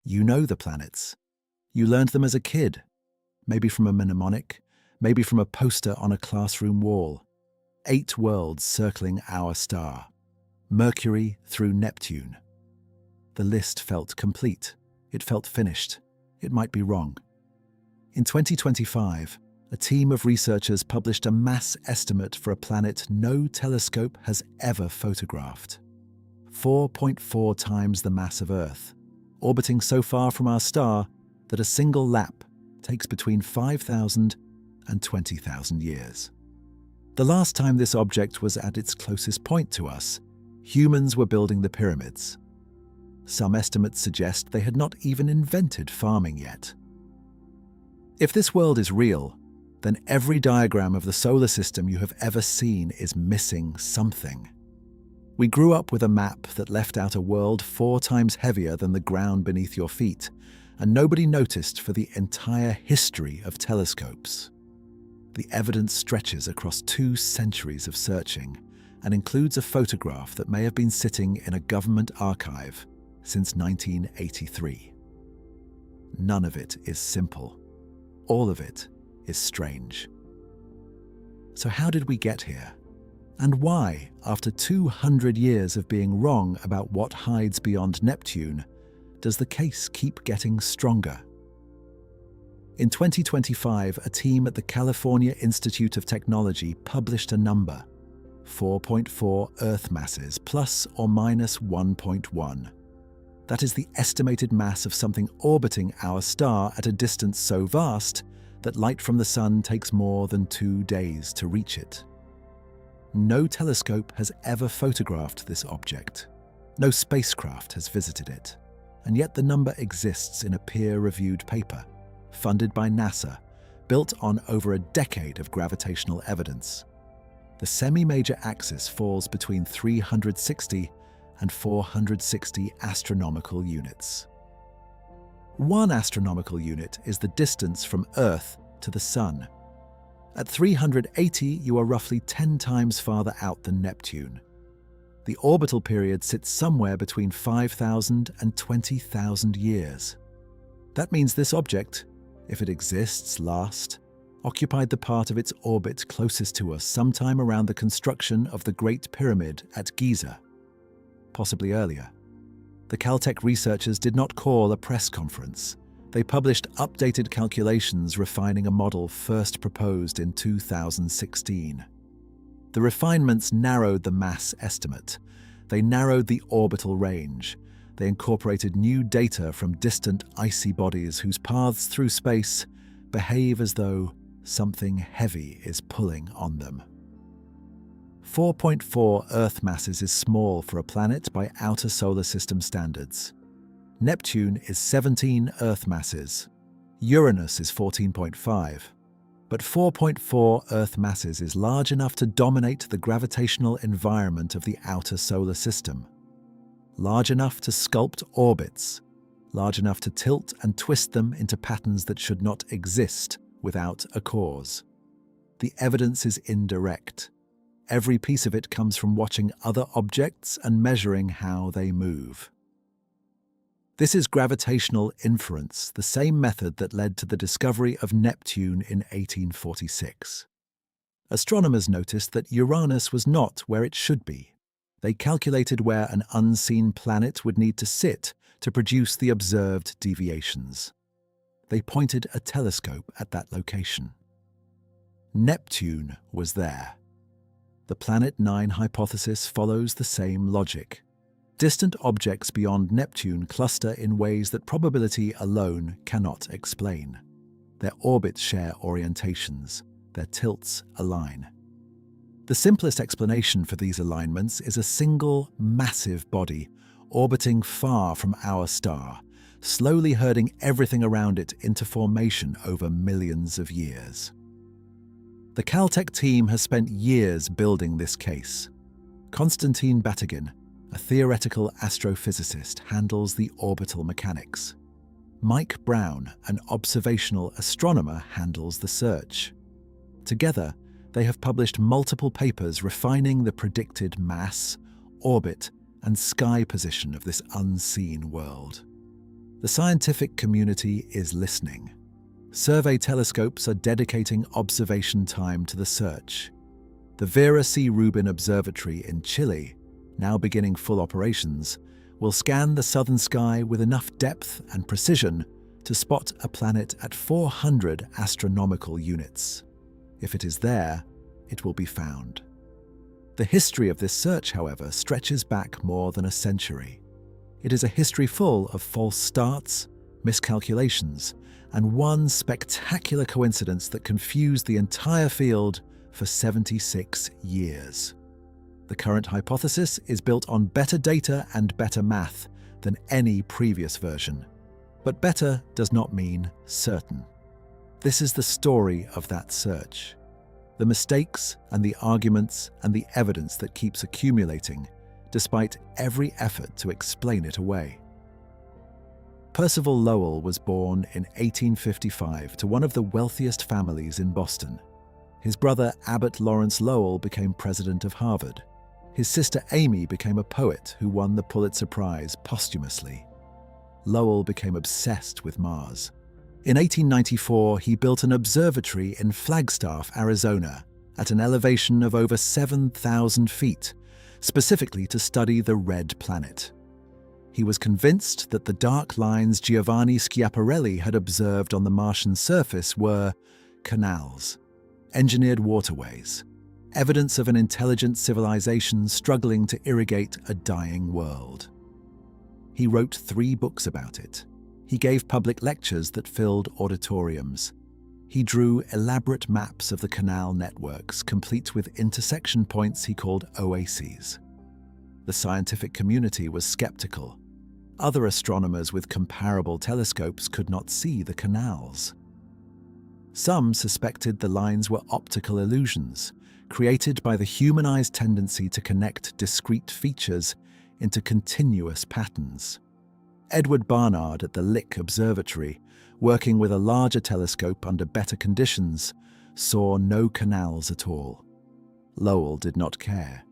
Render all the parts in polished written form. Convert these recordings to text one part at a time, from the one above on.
You know the planets. You learned them as a kid, maybe from a mnemonic, maybe from a poster on a classroom wall. 8 worlds circling our star. Mercury through Neptune. The list felt complete. It felt finished. It might be wrong. In 2025, a team of researchers published a mass estimate for a planet no telescope has ever photographed. 4.4 times the mass of Earth, orbiting so far from our star that a single lap takes between 5,000 and 20,000 years. The last time this object was at its closest point to us, humans were building the pyramids. Some estimates suggest they had not even invented farming yet. If this world is real, then every diagram of the solar system you have ever seen is missing something. We grew up with a map that left out a world 4 times heavier than the ground beneath your feet, and nobody noticed for the entire history of telescopes. The evidence stretches across 2 centuries of searching and includes a photograph that may have been sitting in a government archive since 1983. None of it is simple. All of it is strange. So how did we get here? And why, after 200 years of being wrong about what hides beyond Neptune, does the case keep getting stronger? In 2025, a team at the California Institute of Technology published a number: 4.4 Earth masses plus or minus 1.1. That is the estimated mass of something orbiting our star at a distance so vast that light from the sun takes more than 2 days to reach it. No telescope has ever photographed this object. No spacecraft has visited it. And yet the number exists in a peer-reviewed paper, funded by NASA, built on over a decade of gravitational evidence. The semi-major axis falls between 360 and 460 astronomical units. 1 astronomical unit is the distance from Earth to the Sun. At 380, you are roughly 10 times farther out than Neptune. The orbital period sits somewhere between 5,000 and 20,000 years. That means this object, if it exists last, occupied the part of its orbit closest to us sometime around the construction of the Great Pyramid at Giza, possibly earlier. The Caltech researchers did not call a press conference. They published updated calculations refining a model first proposed in 2016. The refinements narrowed the mass estimate. They narrowed the orbital range. They incorporated new data from distant icy bodies whose paths through space behave as though something heavy is pulling on them. 4.4 Earth masses is small for a planet by outer solar system standards. Neptune is 17 Earth masses. Uranus is 14.5. But 4.4 Earth masses is large enough to dominate the gravitational environment of the outer solar system. Large enough to sculpt orbits. Large enough to tilt and twist them into patterns that should not exist without a cause. The evidence is indirect. Every piece of it comes from watching other objects and measuring how they move. This is gravitational inference, the same method that led to the discovery of Neptune in 1846. Astronomers noticed that Uranus was not where it should be. They calculated where an unseen planet would need to sit to produce the observed deviations. They pointed a telescope at that location. Neptune was there. The Planet 9 hypothesis follows the same logic. Distant objects beyond Neptune cluster in ways that probability alone cannot explain. Their orbits share orientations. Their tilts align. The simplest explanation for these alignments is a single, massive body orbiting far from our star, slowly herding everything around it into formation over millions of years. The Caltech team has spent years building this case. Konstantin Batygin, a theoretical astrophysicist, handles the orbital mechanics. Mike Brown, an observational astronomer, handles the search. Together, they have published multiple papers refining the predicted mass, orbit, and sky position of this unseen world. The scientific community is listening. Survey telescopes are dedicating observation time to the search. The Vera Rubin Observatory in Chile, now beginning full operations, will scan the southern sky with enough depth and precision to spot a planet at 400 astronomical units. If it is there, it will be found. The history of this search, however, stretches back more than a century. It is a history full of false starts, miscalculations, and one spectacular coincidence that confused the entire field for 76 years. The current hypothesis is built on better data and better math than any previous version. But better does not mean certain. This is the story of that search. The mistakes and the arguments and the evidence that keeps accumulating, despite every effort to explain it away. Percival Lowell was born in 1855 to one of the wealthiest families in Boston. His brother Abbott Lawrence Lowell became president of Harvard. His sister Amy became a poet who won the Pulitzer Prize posthumously. Lowell became obsessed with Mars. In 1894, he built an observatory in Flagstaff, Arizona, at an elevation of over 7,000 feet, specifically to study the red planet. He was convinced that the dark lines Giovanni Schiaparelli had observed on the Martian surface were canals, engineered waterways, evidence of an intelligent civilization struggling to irrigate a dying world. He wrote 3 books about it. He gave public lectures that filled auditoriums. He drew elaborate maps of the canal networks, complete with intersection points he called oases. The scientific community was skeptical. Other astronomers with comparable telescopes could not see the canals. Some suspected the lines were optical illusions, created by the humanized tendency to connect discrete features into continuous patterns. Edward Barnard at the Lick Observatory, working with a larger telescope under better conditions, saw no canals at all. Lowell did not care.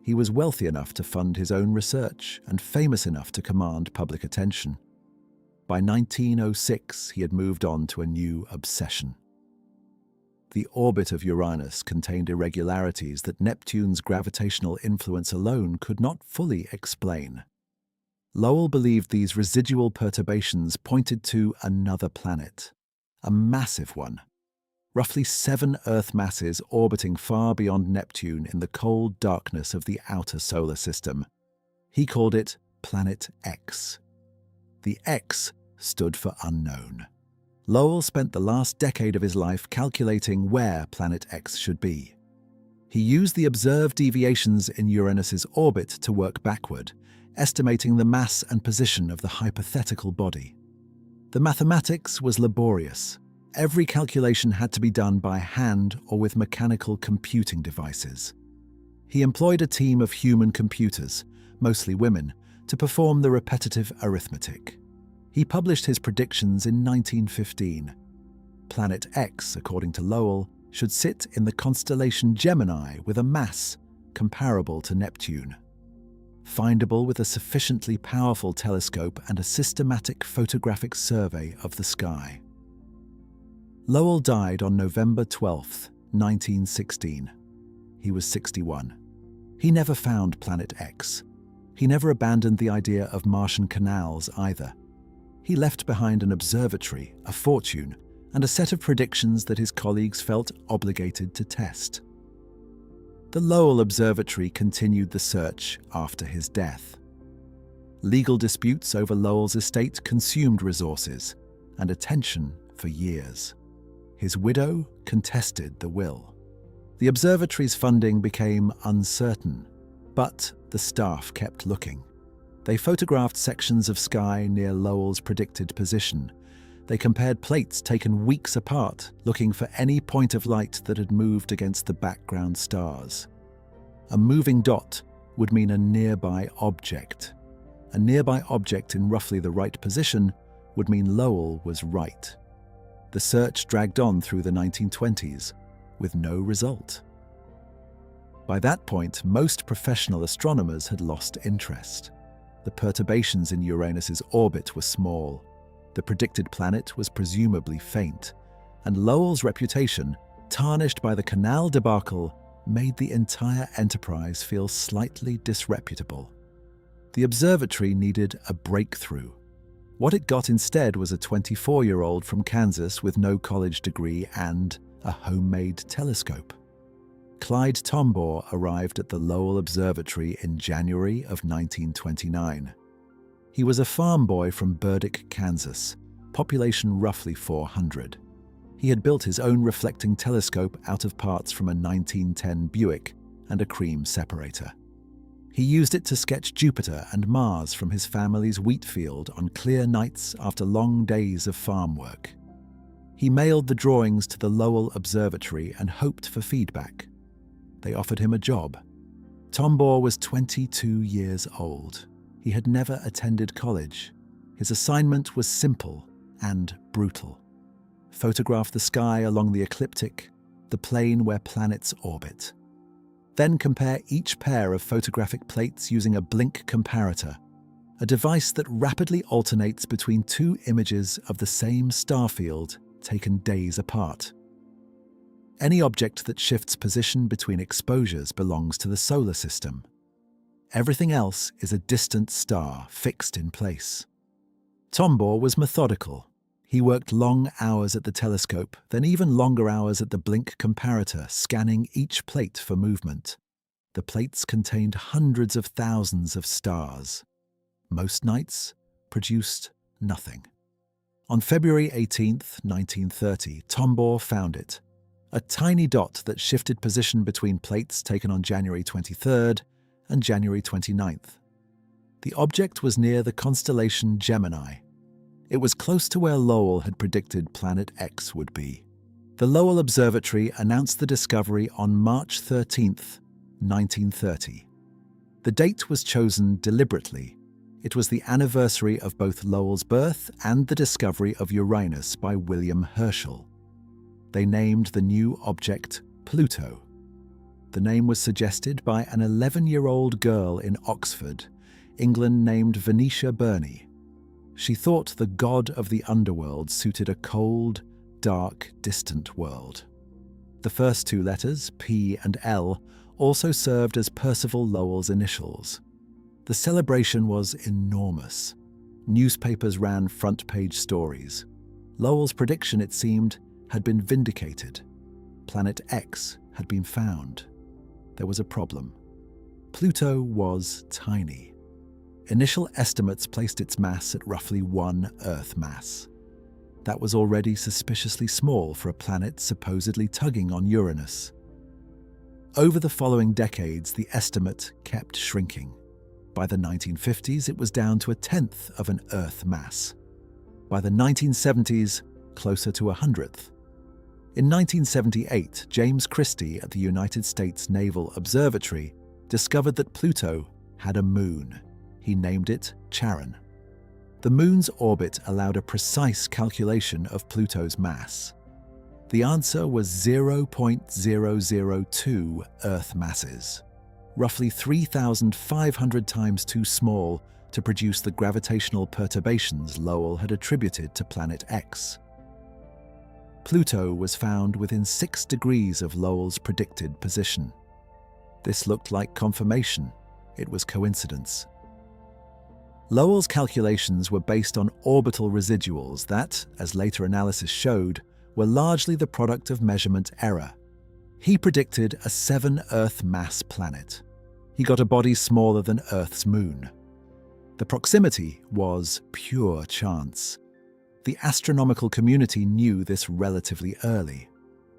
He was wealthy enough to fund his own research and famous enough to command public attention. By 1906, he had moved on to a new obsession. The orbit of Uranus contained irregularities that Neptune's gravitational influence alone could not fully explain. Lowell believed these residual perturbations pointed to another planet, a massive one, roughly 7 Earth masses orbiting far beyond Neptune in the cold darkness of the outer solar system. He called it Planet X. The X stood for unknown. Lowell spent the last decade of his life calculating where Planet X should be. He used the observed deviations in Uranus's orbit to work backward, estimating the mass and position of the hypothetical body. The mathematics was laborious. Every calculation had to be done by hand or with mechanical computing devices. He employed a team of human computers, mostly women, to perform the repetitive arithmetic. He published his predictions in 1915. Planet X, according to Lowell, should sit in the constellation Gemini with a mass comparable to Neptune. Findable with a sufficiently powerful telescope and a systematic photographic survey of the sky. Lowell died on November 12, 1916. He was 61. He never found Planet X. He never abandoned the idea of Martian canals either. He left behind an observatory, a fortune, and a set of predictions that his colleagues felt obligated to test. The Lowell Observatory continued the search after his death. Legal disputes over Lowell's estate consumed resources and attention for years. His widow contested the will. The observatory's funding became uncertain, but the staff kept looking. They photographed sections of sky near Lowell's predicted position. They compared plates taken weeks apart, looking for any point of light that had moved against the background stars. A moving dot would mean a nearby object. A nearby object in roughly the right position would mean Lowell was right. The search dragged on through the 1920s, with no result. By that point, most professional astronomers had lost interest. The perturbations in Uranus's orbit were small. The predicted planet was presumably faint, and Lowell's reputation, tarnished by the Canal debacle, made the entire enterprise feel slightly disreputable. The observatory needed a breakthrough. What it got instead was a 24-year-old from Kansas with no college degree and a homemade telescope. Clyde Tombaugh arrived at the Lowell Observatory in January of 1929. He was a farm boy from Burdick, Kansas, population roughly 400. He had built his own reflecting telescope out of parts from a 1910 Buick and a cream separator. He used it to sketch Jupiter and Mars from his family's wheat field on clear nights after long days of farm work. He mailed the drawings to the Lowell Observatory and hoped for feedback. They offered him a job. Tombaugh was 22 years old. He had never attended college. His assignment was simple and brutal. Photograph the sky along the ecliptic, the plane where planets orbit. Then compare each pair of photographic plates using a blink comparator, a device that rapidly alternates between two images of the same star field taken days apart. Any object that shifts position between exposures belongs to the solar system. Everything else is a distant star fixed in place. Tombaugh was methodical. He worked long hours at the telescope, then even longer hours at the blink comparator, scanning each plate for movement. The plates contained hundreds of thousands of stars. Most nights produced nothing. On February 18, 1930, Tombaugh found it. A tiny dot that shifted position between plates taken on January 23rd and January 29th. The object was near the constellation Gemini. It was close to where Lowell had predicted Planet X would be. The Lowell Observatory announced the discovery on March 13, 1930. The date was chosen deliberately. It was the anniversary of both Lowell's birth and the discovery of Uranus by William Herschel. They named the new object Pluto. The name was suggested by an 11-year-old girl in Oxford, England, named Venetia Burney. She thought the god of the underworld suited a cold, dark, distant world. The first two letters, P and L, also served as Percival Lowell's initials. The celebration was enormous. Newspapers ran front-page stories. Lowell's prediction, it seemed, had been vindicated. Planet X had been found. There was a problem. Pluto was tiny. Initial estimates placed its mass at roughly 1 Earth mass. That was already suspiciously small for a planet supposedly tugging on Uranus. Over the following decades, the estimate kept shrinking. By the 1950s, it was down to 1/10 of an Earth mass. By the 1970s, closer to 100th. In 1978, James Christie at the United States Naval Observatory discovered that Pluto had a moon. He named it Charon. The moon's orbit allowed a precise calculation of Pluto's mass. The answer was 0.002 Earth masses, roughly 3,500 times too small to produce the gravitational perturbations Lowell had attributed to Planet X. Pluto was found within 6 degrees of Lowell's predicted position. This looked like confirmation. It was coincidence. Lowell's calculations were based on orbital residuals that, as later analysis showed, were largely the product of measurement error. He predicted a 7 Earth mass planet. He got a body smaller than Earth's moon. The proximity was pure chance. The astronomical community knew this relatively early.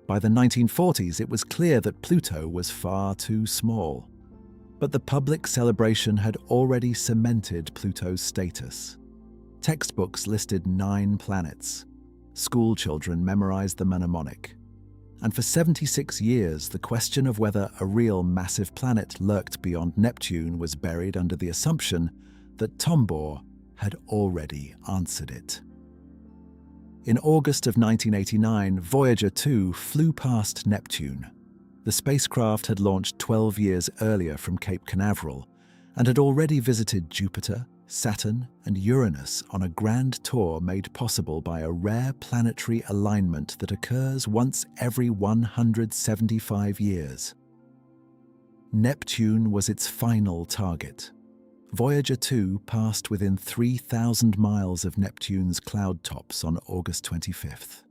By the 1940s, it was clear that Pluto was far too small. But the public celebration had already cemented Pluto's status. Textbooks listed 9 planets. School children memorized the mnemonic. And for 76 years, the question of whether a real massive planet lurked beyond Neptune was buried under the assumption that Tombaugh had already answered it. In August of 1989, Voyager 2 flew past Neptune. The spacecraft had launched 12 years earlier from Cape Canaveral and had already visited Jupiter, Saturn, and Uranus on a grand tour made possible by a rare planetary alignment that occurs once every 175 years. Neptune was its final target. Voyager 2 passed within 3,000 miles of Neptune's cloud tops on August 25th.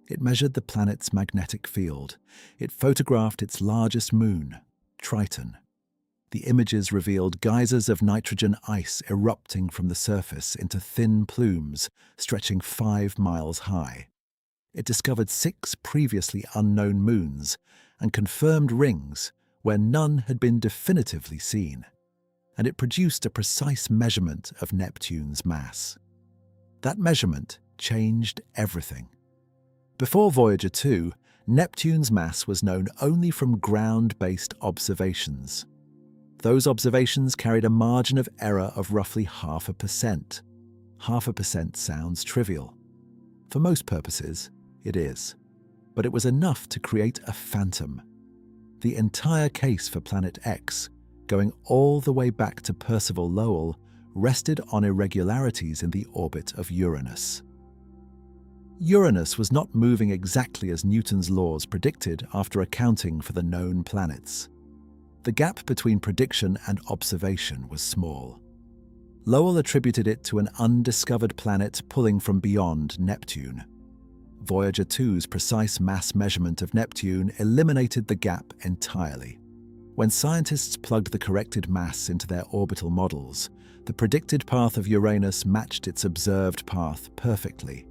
It measured the planet's magnetic field. It photographed its largest moon, Triton. The images revealed geysers of nitrogen ice erupting from the surface into thin plumes stretching 5 miles high. It discovered 6 previously unknown moons and confirmed rings where none had been definitively seen. And it produced a precise measurement of Neptune's mass. That measurement changed everything. Before Voyager 2, Neptune's mass was known only from ground-based observations. Those observations carried a margin of error of roughly 0.5%. 0.5% sounds trivial. For most purposes, it is. But it was enough to create a phantom. The entire case for Planet X, going all the way back to Percival Lowell, rested on irregularities in the orbit of Uranus. Uranus was not moving exactly as Newton's laws predicted after accounting for the known planets. The gap between prediction and observation was small. Lowell attributed it to an undiscovered planet pulling from beyond Neptune. Voyager 2's precise mass measurement of Neptune eliminated the gap entirely. When scientists plugged the corrected mass into their orbital models, the predicted path of Uranus matched its observed path perfectly.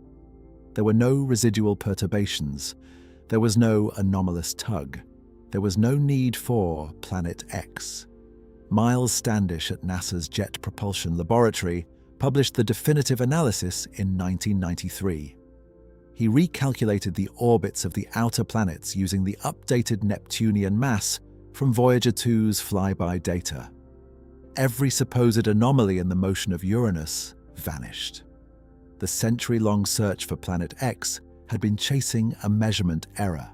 There were no residual perturbations. There was no anomalous tug. There was no need for Planet X. Miles Standish at NASA's Jet Propulsion Laboratory published the definitive analysis in 1993. He recalculated the orbits of the outer planets using the updated Neptunian mass from Voyager 2's flyby data. Every supposed anomaly in the motion of Uranus vanished. The century-long search for Planet X had been chasing a measurement error.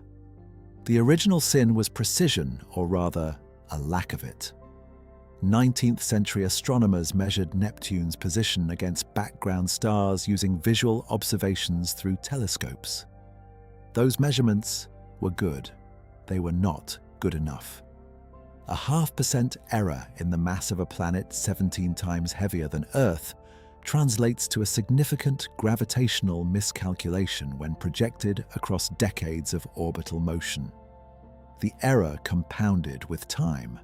The original sin was precision, or rather, a lack of it. 19th century astronomers measured Neptune's position against background stars using visual observations through telescopes. Those measurements were good. They were not good enough. A 0.5% error in the mass of a planet 17 times heavier than Earth translates to a significant gravitational miscalculation when projected across decades of orbital motion. The error compounded with time.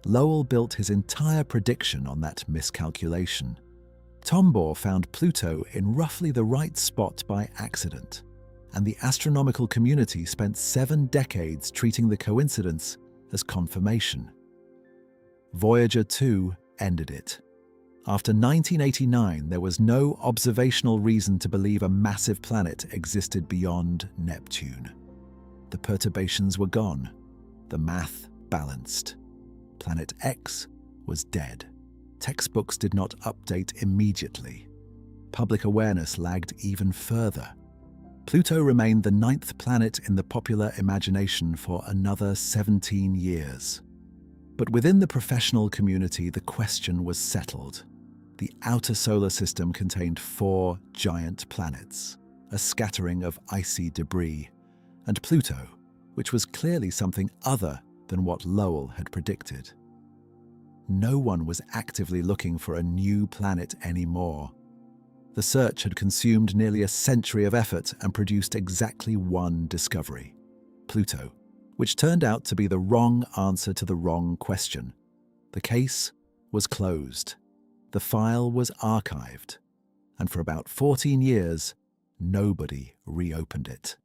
Lowell built his entire prediction on that miscalculation. Tombaugh found Pluto in roughly the right spot by accident, and the astronomical community spent 7 decades treating the coincidence as confirmation. Voyager 2 ended it. After 1989, there was no observational reason to believe a massive planet existed beyond Neptune. The perturbations were gone. The math balanced. Planet X was dead. Textbooks did not update immediately. Public awareness lagged even further. Pluto remained the 9th planet in the popular imagination for another 17 years. But within the professional community, the question was settled. The outer solar system contained 4 giant planets, a scattering of icy debris, and Pluto, which was clearly something other than what Lowell had predicted. No one was actively looking for a new planet anymore. The search had consumed nearly a century of effort and produced exactly one discovery: Pluto, which turned out to be the wrong answer to the wrong question. The case was closed. The file was archived, and for about 14 years, nobody reopened it.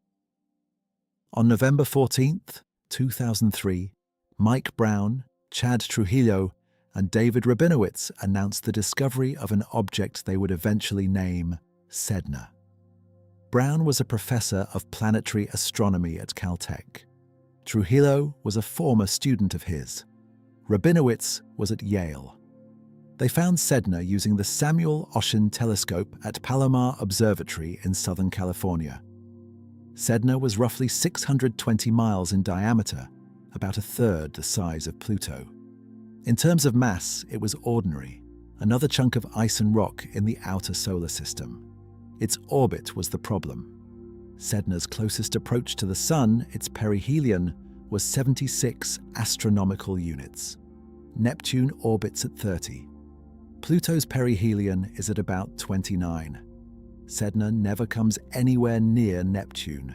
On November 14th, 2003, Mike Brown, Chad Trujillo, and David Rabinowitz announced the discovery of an object they would eventually name Sedna. Brown was a professor of planetary astronomy at Caltech. Trujillo was a former student of his. Rabinowitz was at Yale. They found Sedna using the Samuel Oschin telescope at Palomar Observatory in Southern California. Sedna was roughly 620 miles in diameter, about a third the size of Pluto. In terms of mass, it was ordinary. another chunk of ice and rock in the outer solar system. Its orbit was the problem. Sedna's closest approach to the Sun, its perihelion, was 76 astronomical units. Neptune orbits at 30. Pluto's perihelion is at about 29. Sedna never comes anywhere near Neptune.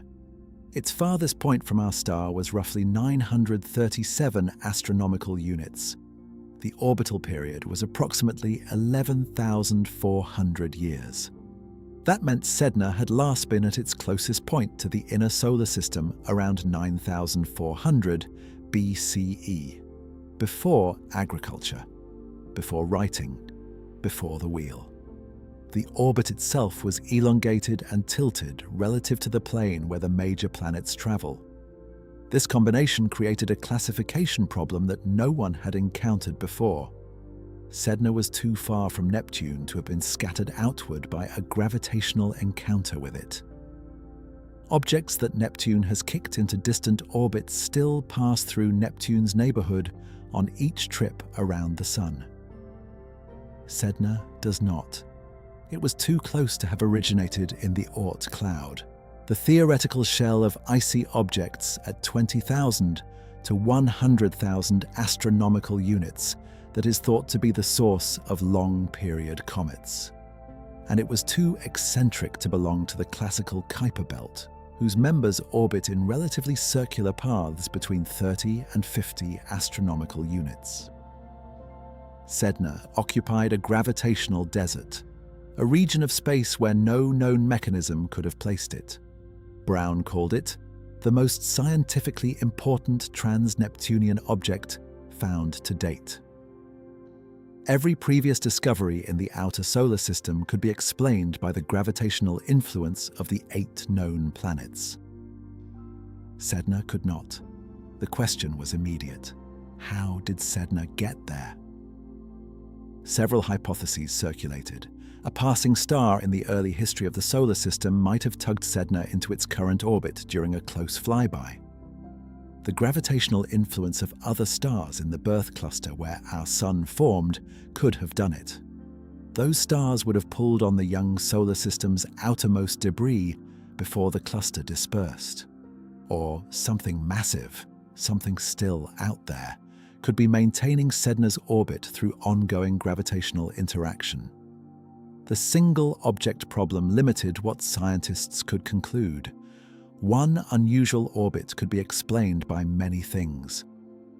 Its farthest point from our star was roughly 937 astronomical units. The orbital period was approximately 11,400 years. That meant Sedna had last been at its closest point to the inner solar system around 9,400 BCE, before agriculture, before writing, before the wheel. The orbit itself was elongated and tilted relative to the plane where the major planets travel. This combination created a classification problem that no one had encountered before. Sedna was too far from Neptune to have been scattered outward by a gravitational encounter with it. Objects that Neptune has kicked into distant orbits still pass through Neptune's neighborhood on each trip around the Sun. Sedna does not. It was too close to have originated in the Oort cloud, the theoretical shell of icy objects at 20,000 to 100,000 astronomical units that is thought to be the source of long-period comets. And it was too eccentric to belong to the classical Kuiper belt, whose members orbit in relatively circular paths between 30 and 50 astronomical units. Sedna occupied a gravitational desert, a region of space where no known mechanism could have placed it. Brown called it the most scientifically important trans-Neptunian object found to date. Every previous discovery in the outer solar system could be explained by the gravitational influence of the 8 known planets. Sedna could not. The question was immediate. How did Sedna get there? Several hypotheses circulated. A passing star in the early history of the solar system might have tugged Sedna into its current orbit during a close flyby. The gravitational influence of other stars in the birth cluster where our Sun formed could have done it. Those stars would have pulled on the young solar system's outermost debris before the cluster dispersed. Or something massive, something still out there, could be maintaining Sedna's orbit through ongoing gravitational interaction. The single object problem limited what scientists could conclude. One unusual orbit could be explained by many things.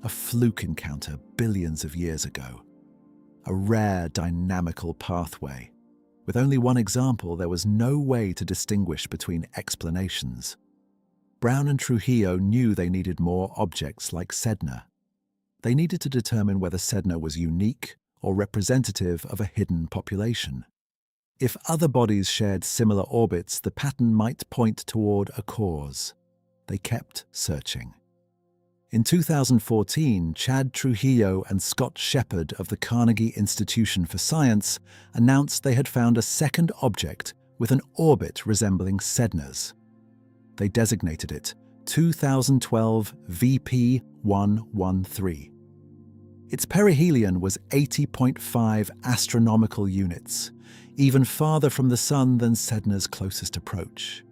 A fluke encounter billions of years ago. A rare dynamical pathway. With only one example, there was no way to distinguish between explanations. Brown and Trujillo knew they needed more objects like Sedna. They needed to determine whether Sedna was unique or representative of a hidden population. If other bodies shared similar orbits, the pattern might point toward a cause. They kept searching. In 2014, Chad Trujillo and Scott Shepard of the Carnegie Institution for Science announced they had found a second object with an orbit resembling Sedna's. They designated it 2012 VP113. Its perihelion was 80.5 astronomical units, even farther from the Sun than Sedna's closest approach.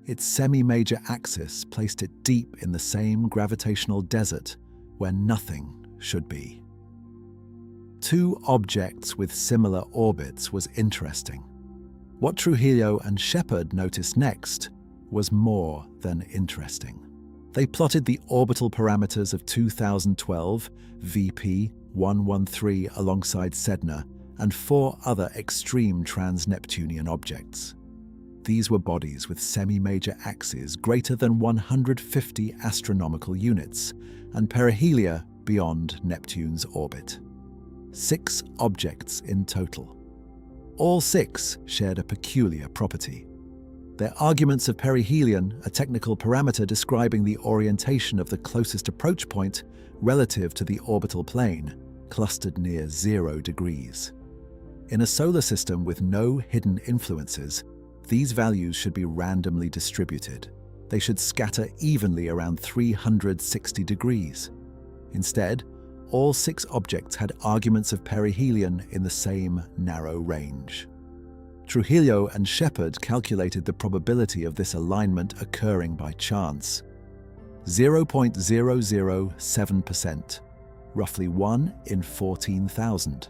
Its semi-major axis placed it deep in the same gravitational desert where nothing should be. Two objects with similar orbits was interesting. What Trujillo and Shepard noticed next was more than interesting. They plotted the orbital parameters of 2012 VP113 alongside Sedna and 4 other extreme trans-Neptunian objects. These were bodies with semi-major axes greater than 150 astronomical units and perihelia beyond Neptune's orbit. 6 objects in total. All 6 shared a peculiar property. Their arguments of perihelion, a technical parameter describing the orientation of the closest approach point relative to the orbital plane, clustered near 0 degrees. In a solar system with no hidden influences, these values should be randomly distributed. They should scatter evenly around 360 degrees. Instead, all 6 objects had arguments of perihelion in the same narrow range. Trujillo and Shepard calculated the probability of this alignment occurring by chance: 0.007%, roughly 1 in 14,000.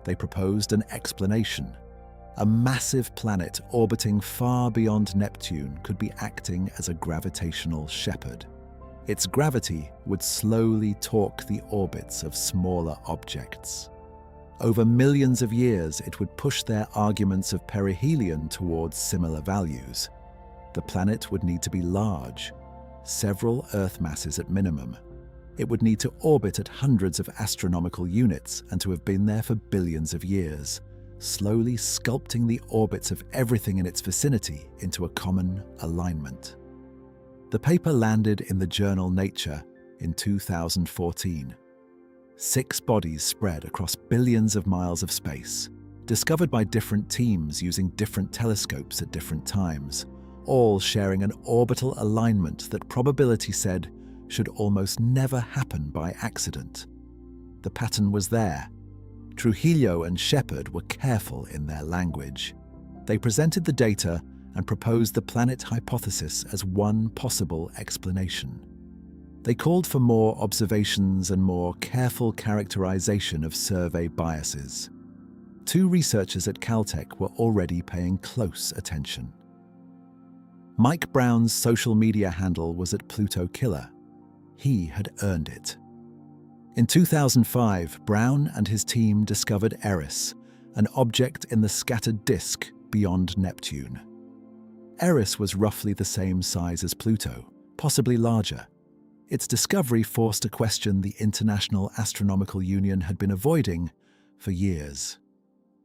They proposed an explanation. A massive planet orbiting far beyond Neptune could be acting as a gravitational shepherd. Its gravity would slowly torque the orbits of smaller objects. Over millions of years, it would push their arguments of perihelion towards similar values. The planet would need to be large, several Earth masses at minimum. It would need to orbit at hundreds of astronomical units and to have been there for billions of years, slowly sculpting the orbits of everything in its vicinity into a common alignment. The paper landed in the journal Nature in 2014. 6 bodies spread across billions of miles of space, discovered by different teams using different telescopes at different times, all sharing an orbital alignment that probability said should almost never happen by accident. The pattern was there. Trujillo and Shepard were careful in their language. They presented the data and proposed the planet hypothesis as one possible explanation. They called for more observations and more careful characterization of survey biases. 2 researchers at Caltech were already paying close attention. Mike Brown's social media handle was @PlutoKiller. He had earned it. In 2005, Brown and his team discovered Eris, an object in the scattered disk beyond Neptune. Eris was roughly the same size as Pluto, possibly larger. Its discovery forced a question the International Astronomical Union had been avoiding for years.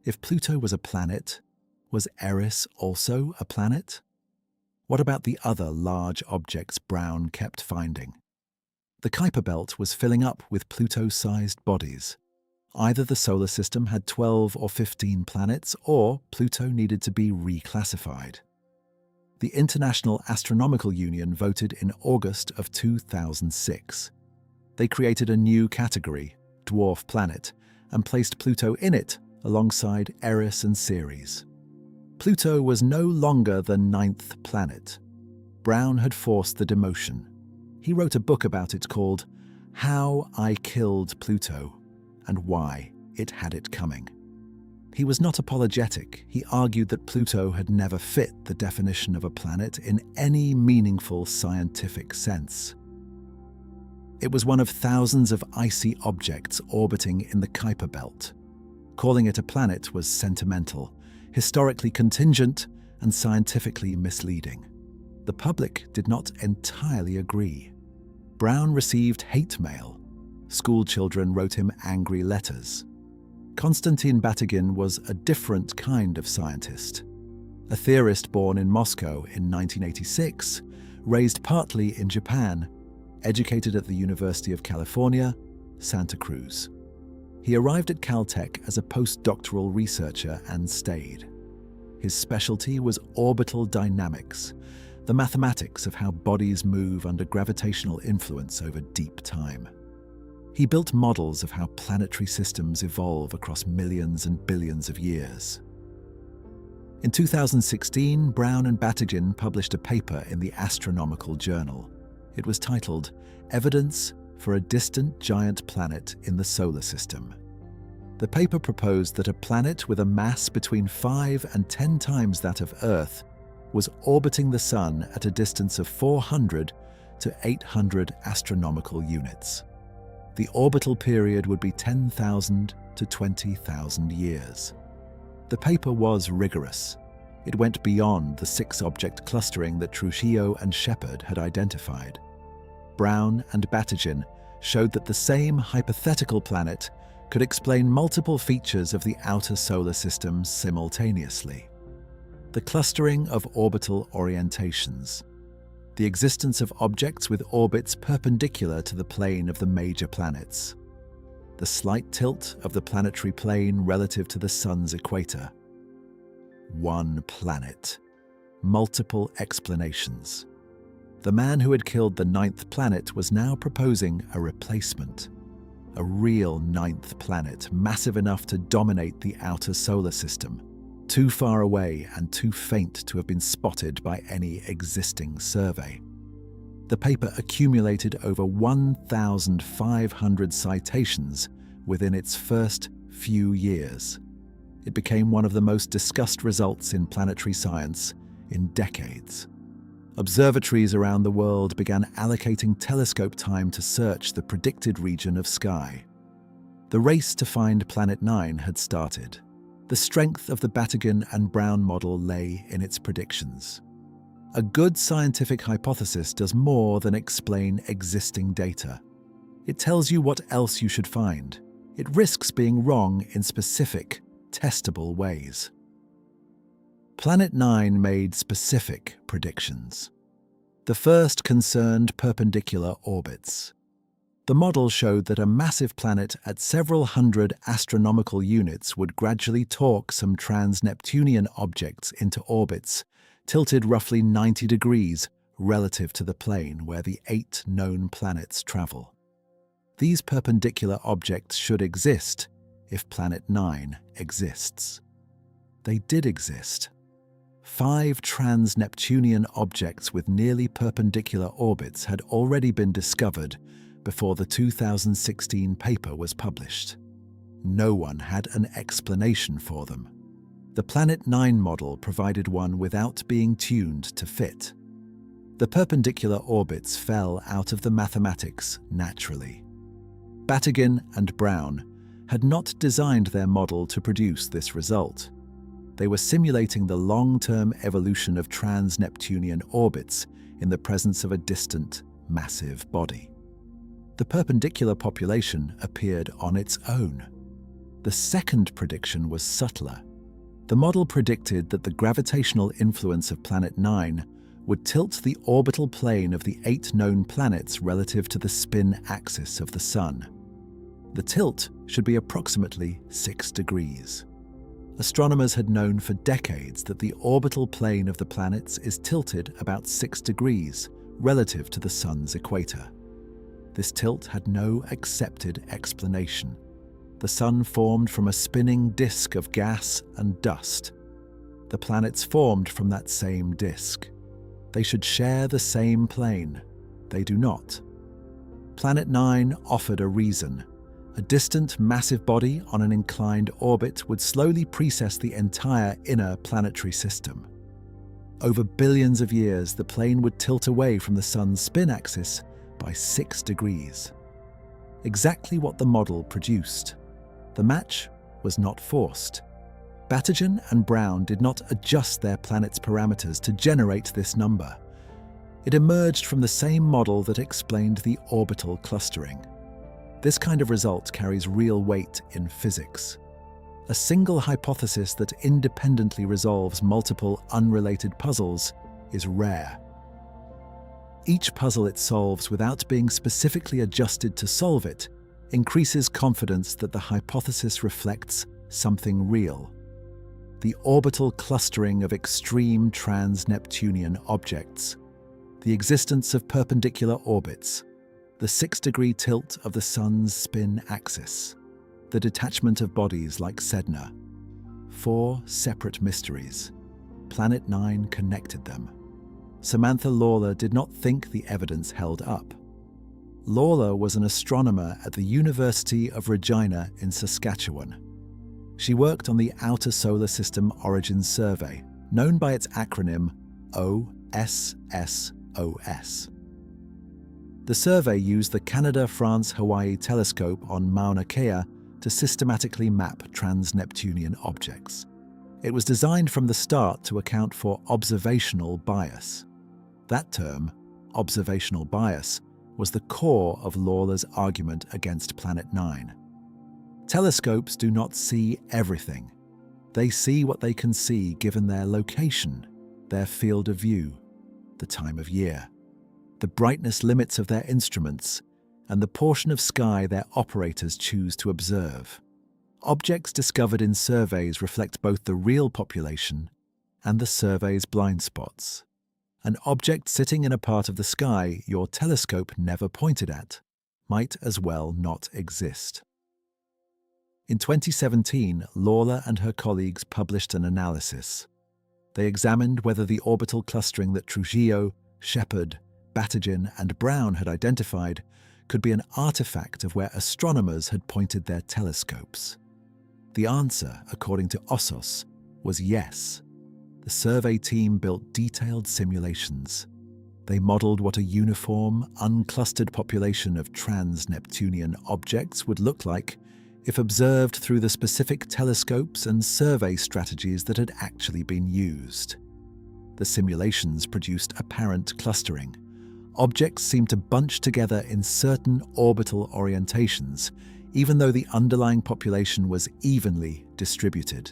If Pluto was a planet, was Eris also a planet? What about the other large objects Brown kept finding? The Kuiper Belt was filling up with Pluto-sized bodies. Either the solar system had 12 or 15 planets, or Pluto needed to be reclassified. The International Astronomical Union voted in August of 2006. They created a new category, dwarf planet, and placed Pluto in it alongside Eris and Ceres. Pluto was no longer the 9th planet. Brown had forced the demotion. He wrote a book about it called How I Killed Pluto and Why It Had It Coming. He was not apologetic. He argued that Pluto had never fit the definition of a planet in any meaningful scientific sense. It was one of thousands of icy objects orbiting in the Kuiper Belt. Calling it a planet was sentimental, historically contingent, and scientifically misleading. The public did not entirely agree. Brown received hate mail. School children wrote him angry letters. Konstantin Batygin was a different kind of scientist. A theorist born in Moscow in 1986, raised partly in Japan, educated at the University of California, Santa Cruz. He arrived at Caltech as a postdoctoral researcher and stayed. His specialty was orbital dynamics, the mathematics of how bodies move under gravitational influence over deep time. He built models of how planetary systems evolve across millions and billions of years. In 2016, Brown and Batygin published a paper in the Astronomical Journal. It was titled, "Evidence for a Distant Giant Planet in the Solar System." The paper proposed that a planet with a mass between 5 and 10 times that of Earth was orbiting the Sun at a distance of 400 to 800 astronomical units. The orbital period would be 10,000 to 20,000 years. The paper was rigorous. It went beyond the 6-object clustering that Trujillo and Shepard had identified. Brown and Batygin showed that the same hypothetical planet could explain multiple features of the outer solar system simultaneously. The clustering of orbital orientations, the existence of objects with orbits perpendicular to the plane of the major planets, the slight tilt of the planetary plane relative to the Sun's equator. One planet, multiple explanations. The man who had killed the 9th planet was now proposing a replacement. a real ninth planet, massive enough to dominate the outer solar system, too far away and too faint to have been spotted by any existing survey. The paper accumulated over 1,500 citations within its first few years. It became one of the most discussed results in planetary science in decades. Observatories around the world began allocating telescope time to search the predicted region of sky. The race to find Planet 9 had started. The strength of the Batygin and Brown model lay in its predictions. A good scientific hypothesis does more than explain existing data. It tells you what else you should find. It risks being wrong in specific, testable ways. Planet 9 made specific predictions. The first concerned perpendicular orbits. The model showed that a massive planet at several hundred astronomical units would gradually torque some trans-Neptunian objects into orbits tilted roughly 90 degrees relative to the plane where the 8 known planets travel. These perpendicular objects should exist if Planet 9 exists. They did exist. 5 trans-Neptunian objects with nearly perpendicular orbits had already been discovered before the 2016 paper was published. No one had an explanation for them. The Planet 9 model provided one without being tuned to fit. The perpendicular orbits fell out of the mathematics naturally. Batygin and Brown had not designed their model to produce this result. They were simulating the long-term evolution of trans-Neptunian orbits in the presence of a distant, massive body. The perpendicular population appeared on its own. The second prediction was subtler. The model predicted that the gravitational influence of Planet 9 would tilt the orbital plane of the 8 known planets relative to the spin axis of the Sun. The tilt should be approximately 6 degrees. Astronomers had known for decades that the orbital plane of the planets is tilted about 6 degrees relative to the Sun's equator. This tilt had no accepted explanation. The Sun formed from a spinning disk of gas and dust. The planets formed from that same disk. They should share the same plane. They do not. Planet 9 offered a reason. A distant, massive body on an inclined orbit would slowly precess the entire inner planetary system. Over billions of years, the plane would tilt away from the Sun's spin axis by 6 degrees. Exactly what the model produced. The match was not forced. Batygin and Brown did not adjust their planet's parameters to generate this number. It emerged from the same model that explained the orbital clustering. This kind of result carries real weight in physics. A single hypothesis that independently resolves multiple unrelated puzzles is rare. Each puzzle it solves without being specifically adjusted to solve it increases confidence that the hypothesis reflects something real. The orbital clustering of extreme trans-Neptunian objects, the existence of perpendicular orbits, the 6-degree tilt of the Sun's spin axis, the detachment of bodies like Sedna. 4 separate mysteries. Planet 9 connected them. Samantha Lawler did not think the evidence held up. Lawler was an astronomer at the University of Regina in Saskatchewan. She worked on the Outer Solar System Origin Survey, known by its acronym OSSOS. The survey used the Canada-France-Hawaii telescope on Mauna Kea to systematically map trans-Neptunian objects. It was designed from the start to account for observational bias. That term, observational bias, was the core of Lawler's argument against Planet 9. Telescopes do not see everything. They see what they can see given their location, their field of view, the time of year, the brightness limits of their instruments, and the portion of sky their operators choose to observe. Objects discovered in surveys reflect both the real population and the survey's blind spots. An object sitting in a part of the sky your telescope never pointed at might as well not exist. In 2017, Lawler and her colleagues published an analysis. They examined whether the orbital clustering that Trujillo, Shepard, Batygin, and Brown had identified could be an artifact of where astronomers had pointed their telescopes. The answer, according to Ossos, was yes. The survey team built detailed simulations. They modeled what a uniform, unclustered population of trans-Neptunian objects would look like if observed through the specific telescopes and survey strategies that had actually been used. The simulations produced apparent clustering. Objects seemed to bunch together in certain orbital orientations, even though the underlying population was evenly distributed.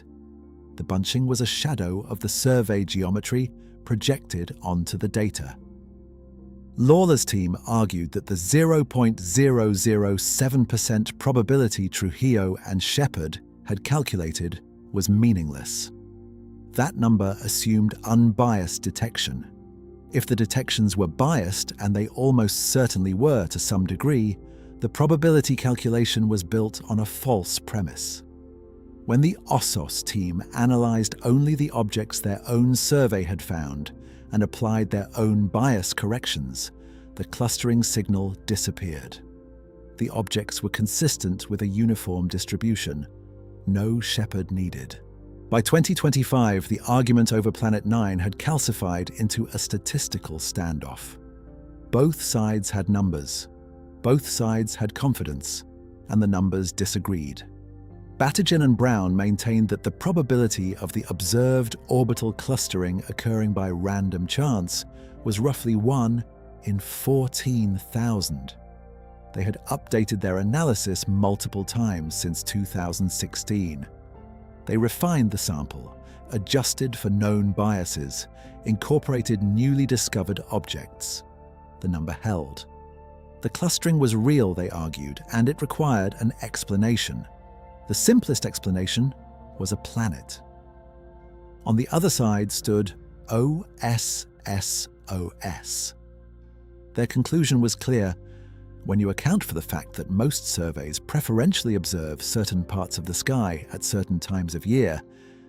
The bunching was a shadow of the survey geometry projected onto the data. Lawler's team argued that the 0.007% probability Trujillo and Shepard had calculated was meaningless. That number assumed unbiased detection. If the detections were biased, and they almost certainly were to some degree, the probability calculation was built on a false premise. When the Ossos team analyzed only the objects their own survey had found and applied their own bias corrections, the clustering signal disappeared. The objects were consistent with a uniform distribution. No Shepard needed. By 2025, the argument over Planet 9 had calcified into a statistical standoff. Both sides had numbers. Both sides had confidence, and the numbers disagreed. Batygin and Brown maintained that the probability of the observed orbital clustering occurring by random chance was roughly 1 in 14,000. They had updated their analysis multiple times since 2016. They refined the sample, adjusted for known biases, incorporated newly discovered objects. The number held. The clustering was real, they argued, and it required an explanation. The simplest explanation was a planet. On the other side stood OSSOS. Their conclusion was clear. When you account for the fact that most surveys preferentially observe certain parts of the sky at certain times of year,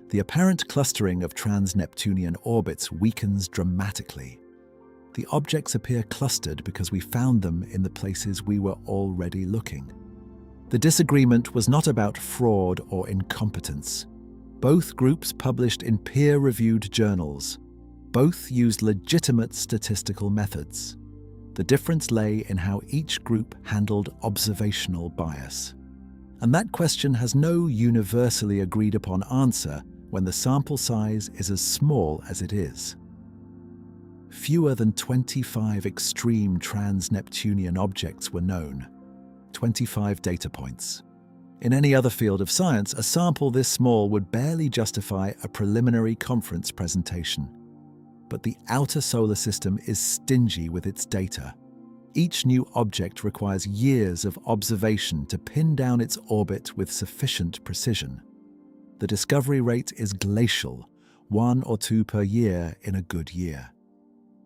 the apparent clustering of trans-Neptunian orbits weakens dramatically. The objects appear clustered because we found them in the places we were already looking. The disagreement was not about fraud or incompetence. Both groups published in peer-reviewed journals. Both used legitimate statistical methods. The difference lay in how each group handled observational bias. And that question has no universally agreed upon answer when the sample size is as small as it is. Fewer than 25 extreme trans-Neptunian objects were known. 25 data points. In any other field of science, a sample this small would barely justify a preliminary conference presentation. But the outer solar system is stingy with its data. Each new object requires years of observation to pin down its orbit with sufficient precision. The discovery rate is glacial, 1 or 2 per year in a good year.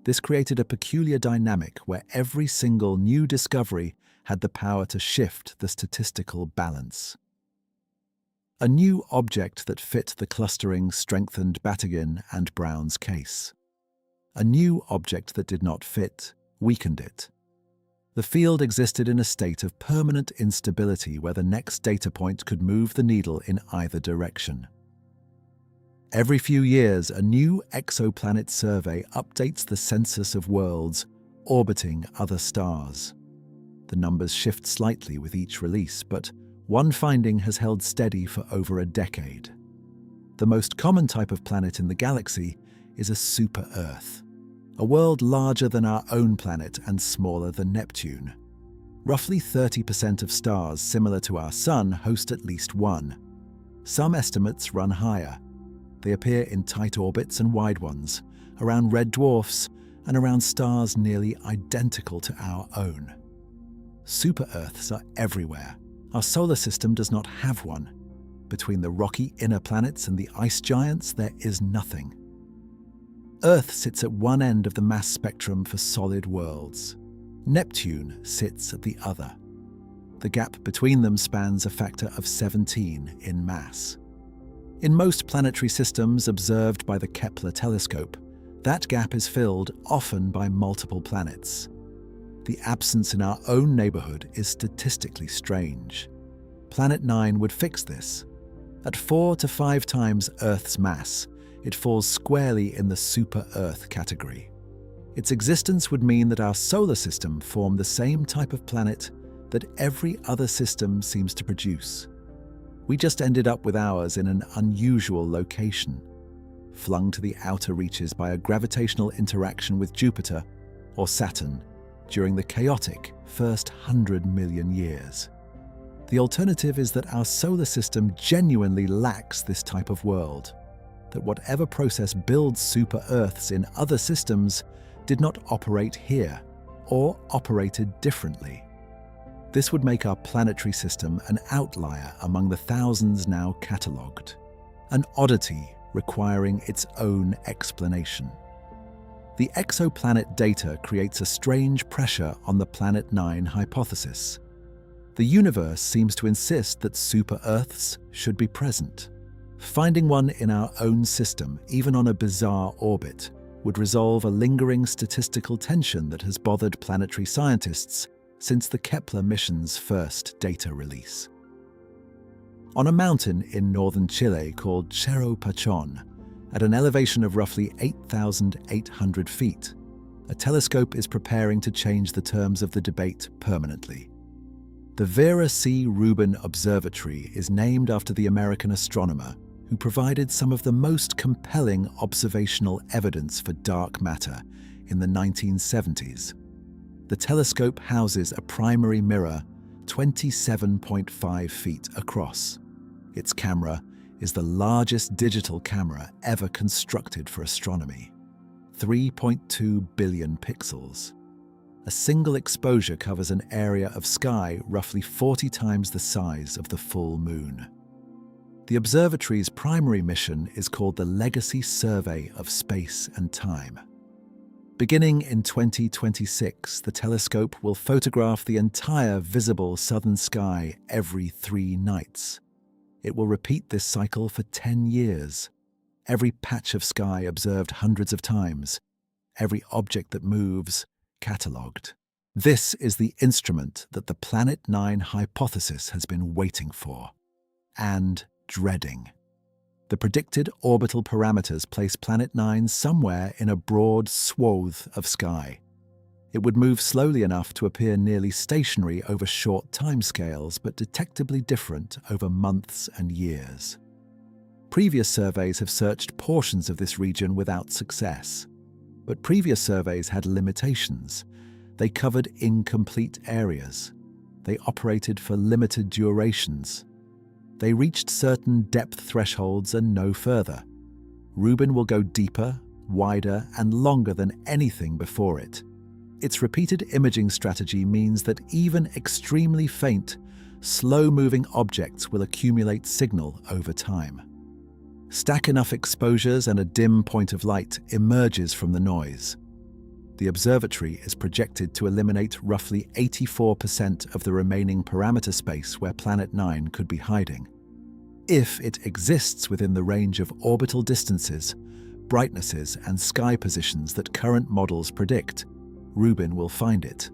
This created a peculiar dynamic where every single new discovery had the power to shift the statistical balance. A new object that fit the clustering strengthened Batygin and Brown's case. A new object that did not fit weakened it. The field existed in a state of permanent instability where the next data point could move the needle in either direction. Every few years, a new exoplanet survey updates the census of worlds orbiting other stars. The numbers shift slightly with each release, but one finding has held steady for over a decade. The most common type of planet in the galaxy is a super-Earth, a world larger than our own planet and smaller than Neptune. Roughly 30% of stars similar to our Sun host at least one. Some estimates run higher. They appear in tight orbits and wide ones, around red dwarfs, and around stars nearly identical to our own. Super-Earths are everywhere. Our solar system does not have one. Between the rocky inner planets and the ice giants, there is nothing. Earth sits at one end of the mass spectrum for solid worlds. Neptune sits at the other. The gap between them spans a factor of 17 in mass. In most planetary systems observed by the Kepler telescope, that gap is filled often by multiple planets. The absence in our own neighborhood is statistically strange. Planet 9 would fix this. At 4 to 5 times Earth's mass, it falls squarely in the super-Earth category. Its existence would mean that our solar system formed the same type of planet that every other system seems to produce. We just ended up with ours in an unusual location, flung to the outer reaches by a gravitational interaction with Jupiter or Saturn during the chaotic first 100 million years. The alternative is that our solar system genuinely lacks this type of world, that whatever process builds super-Earths in other systems did not operate here, or operated differently. This would make our planetary system an outlier among the thousands now catalogued, an oddity requiring its own explanation. The exoplanet data creates a strange pressure on the Planet 9 hypothesis. The universe seems to insist that super-Earths should be present. Finding one in our own system, even on a bizarre orbit, would resolve a lingering statistical tension that has bothered planetary scientists since the Kepler mission's first data release. On a mountain in northern Chile called Cerro Pachón, at an elevation of roughly 8,800 feet, a telescope is preparing to change the terms of the debate permanently. The Vera Rubin Observatory is named after the American astronomer who provided some of the most compelling observational evidence for dark matter in the 1970s. The telescope houses a primary mirror 27.5 feet across. Its camera is the largest digital camera ever constructed for astronomy, 3.2 billion pixels. A single exposure covers an area of sky roughly 40 times the size of the full moon. The observatory's primary mission is called the Legacy Survey of Space and Time. Beginning in 2026, the telescope will photograph the entire visible southern sky every 3 nights. It will repeat this cycle for 10 years. Every patch of sky observed hundreds of times. Every object that moves, catalogued. This is the instrument that the Planet 9 hypothesis has been waiting for and dreading. The predicted orbital parameters place Planet 9 somewhere in a broad swath of sky. It would move slowly enough to appear nearly stationary over short timescales, but detectably different over months and years. Previous surveys have searched portions of this region without success. But previous surveys had limitations. They covered incomplete areas. They operated for limited durations. They reached certain depth thresholds and no further. Rubin will go deeper, wider, and longer than anything before it. Its repeated imaging strategy means that even extremely faint, slow-moving objects will accumulate signal over time. Stack enough exposures and a dim point of light emerges from the noise. The observatory is projected to eliminate roughly 84% of the remaining parameter space where Planet 9 could be hiding. If it exists within the range of orbital distances, brightnesses, and sky positions that current models predict, Rubin will find it.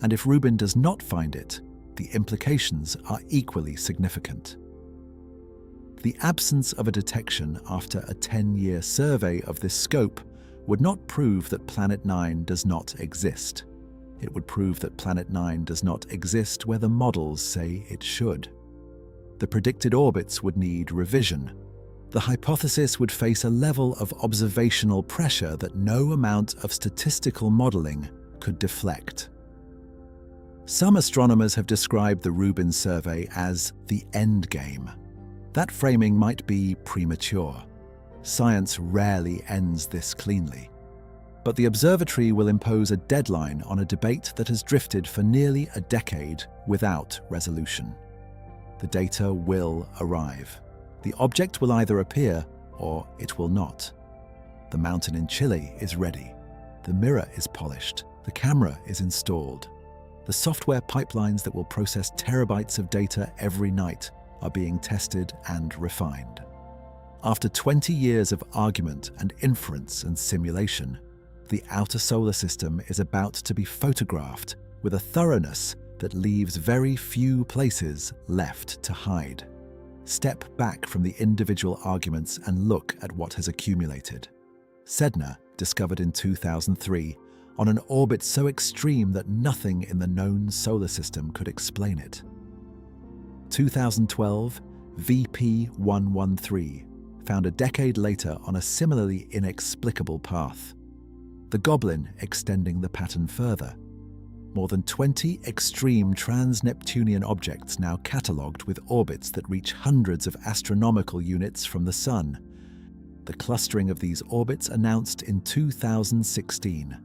And if Rubin does not find it, the implications are equally significant. The absence of a detection after a 10-year survey of this scope would not prove that Planet 9 does not exist. It would prove that Planet 9 does not exist where the models say it should. The predicted orbits would need revision. The hypothesis would face a level of observational pressure that no amount of statistical modeling could deflect. Some astronomers have described the Rubin survey as the endgame. That framing might be premature. Science rarely ends this cleanly. But the observatory will impose a deadline on a debate that has drifted for nearly a decade without resolution. The data will arrive. The object will either appear or it will not. The mountain in Chile is ready. The mirror is polished. The camera is installed. The software pipelines that will process terabytes of data every night are being tested and refined. After 20 years of argument and inference and simulation, the outer solar system is about to be photographed with a thoroughness that leaves very few places left to hide. Step back from the individual arguments and look at what has accumulated. Sedna, discovered in 2003, on an orbit so extreme that nothing in the known solar system could explain it. 2012, VP113, found a decade later on a similarly inexplicable path. The Goblin extending the pattern further. More than 20 extreme trans-Neptunian objects now catalogued with orbits that reach hundreds of astronomical units from the Sun. The clustering of these orbits announced in 2016.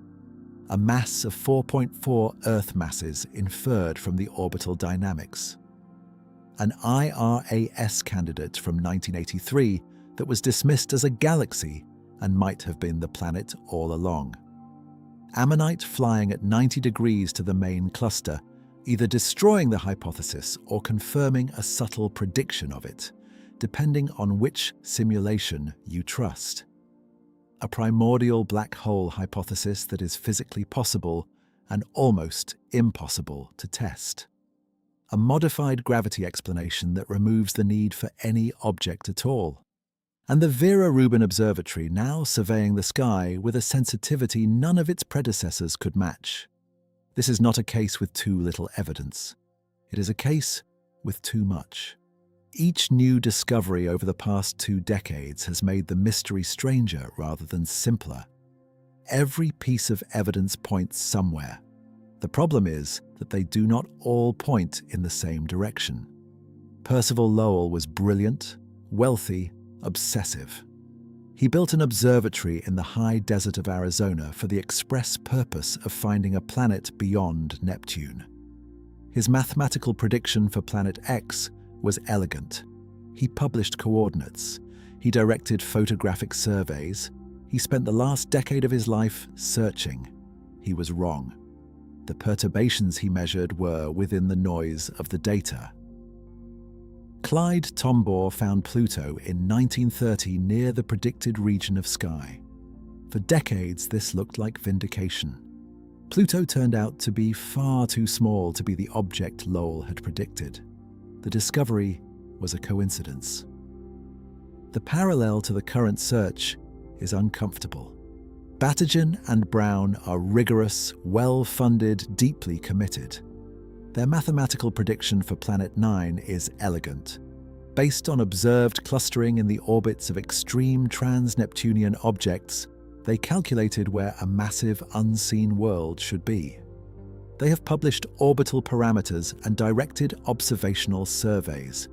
A mass of 4.4 Earth masses inferred from the orbital dynamics. An IRAS candidate from 1983 that was dismissed as a galaxy and might have been the planet all along. Ammonite flying at 90 degrees to the main cluster, either destroying the hypothesis or confirming a subtle prediction of it, depending on which simulation you trust. A primordial black hole hypothesis that is physically possible and almost impossible to test. A modified gravity explanation that removes the need for any object at all. And the Vera Rubin Observatory now surveying the sky with a sensitivity none of its predecessors could match. This is not a case with too little evidence. It is a case with too much. Each new discovery over the past 2 decades has made the mystery stranger rather than simpler. Every piece of evidence points somewhere. The problem is that they do not all point in the same direction. Percival Lowell was brilliant, wealthy, obsessive. He built an observatory in the high desert of Arizona for the express purpose of finding a planet beyond Neptune. His mathematical prediction for Planet X was elegant. He published coordinates. He directed photographic surveys. He spent the last decade of his life searching. He was wrong. The perturbations he measured were within the noise of the data. Clyde Tombaugh found Pluto in 1930 near the predicted region of sky. For decades, this looked like vindication. Pluto turned out to be far too small to be the object Lowell had predicted. The discovery was a coincidence. The parallel to the current search is uncomfortable. Batygin and Brown are rigorous, well-funded, deeply committed. Their mathematical prediction for Planet 9 is elegant. Based on observed clustering in the orbits of extreme trans-Neptunian objects, they calculated where a massive unseen world should be. They have published orbital parameters and directed observational surveys.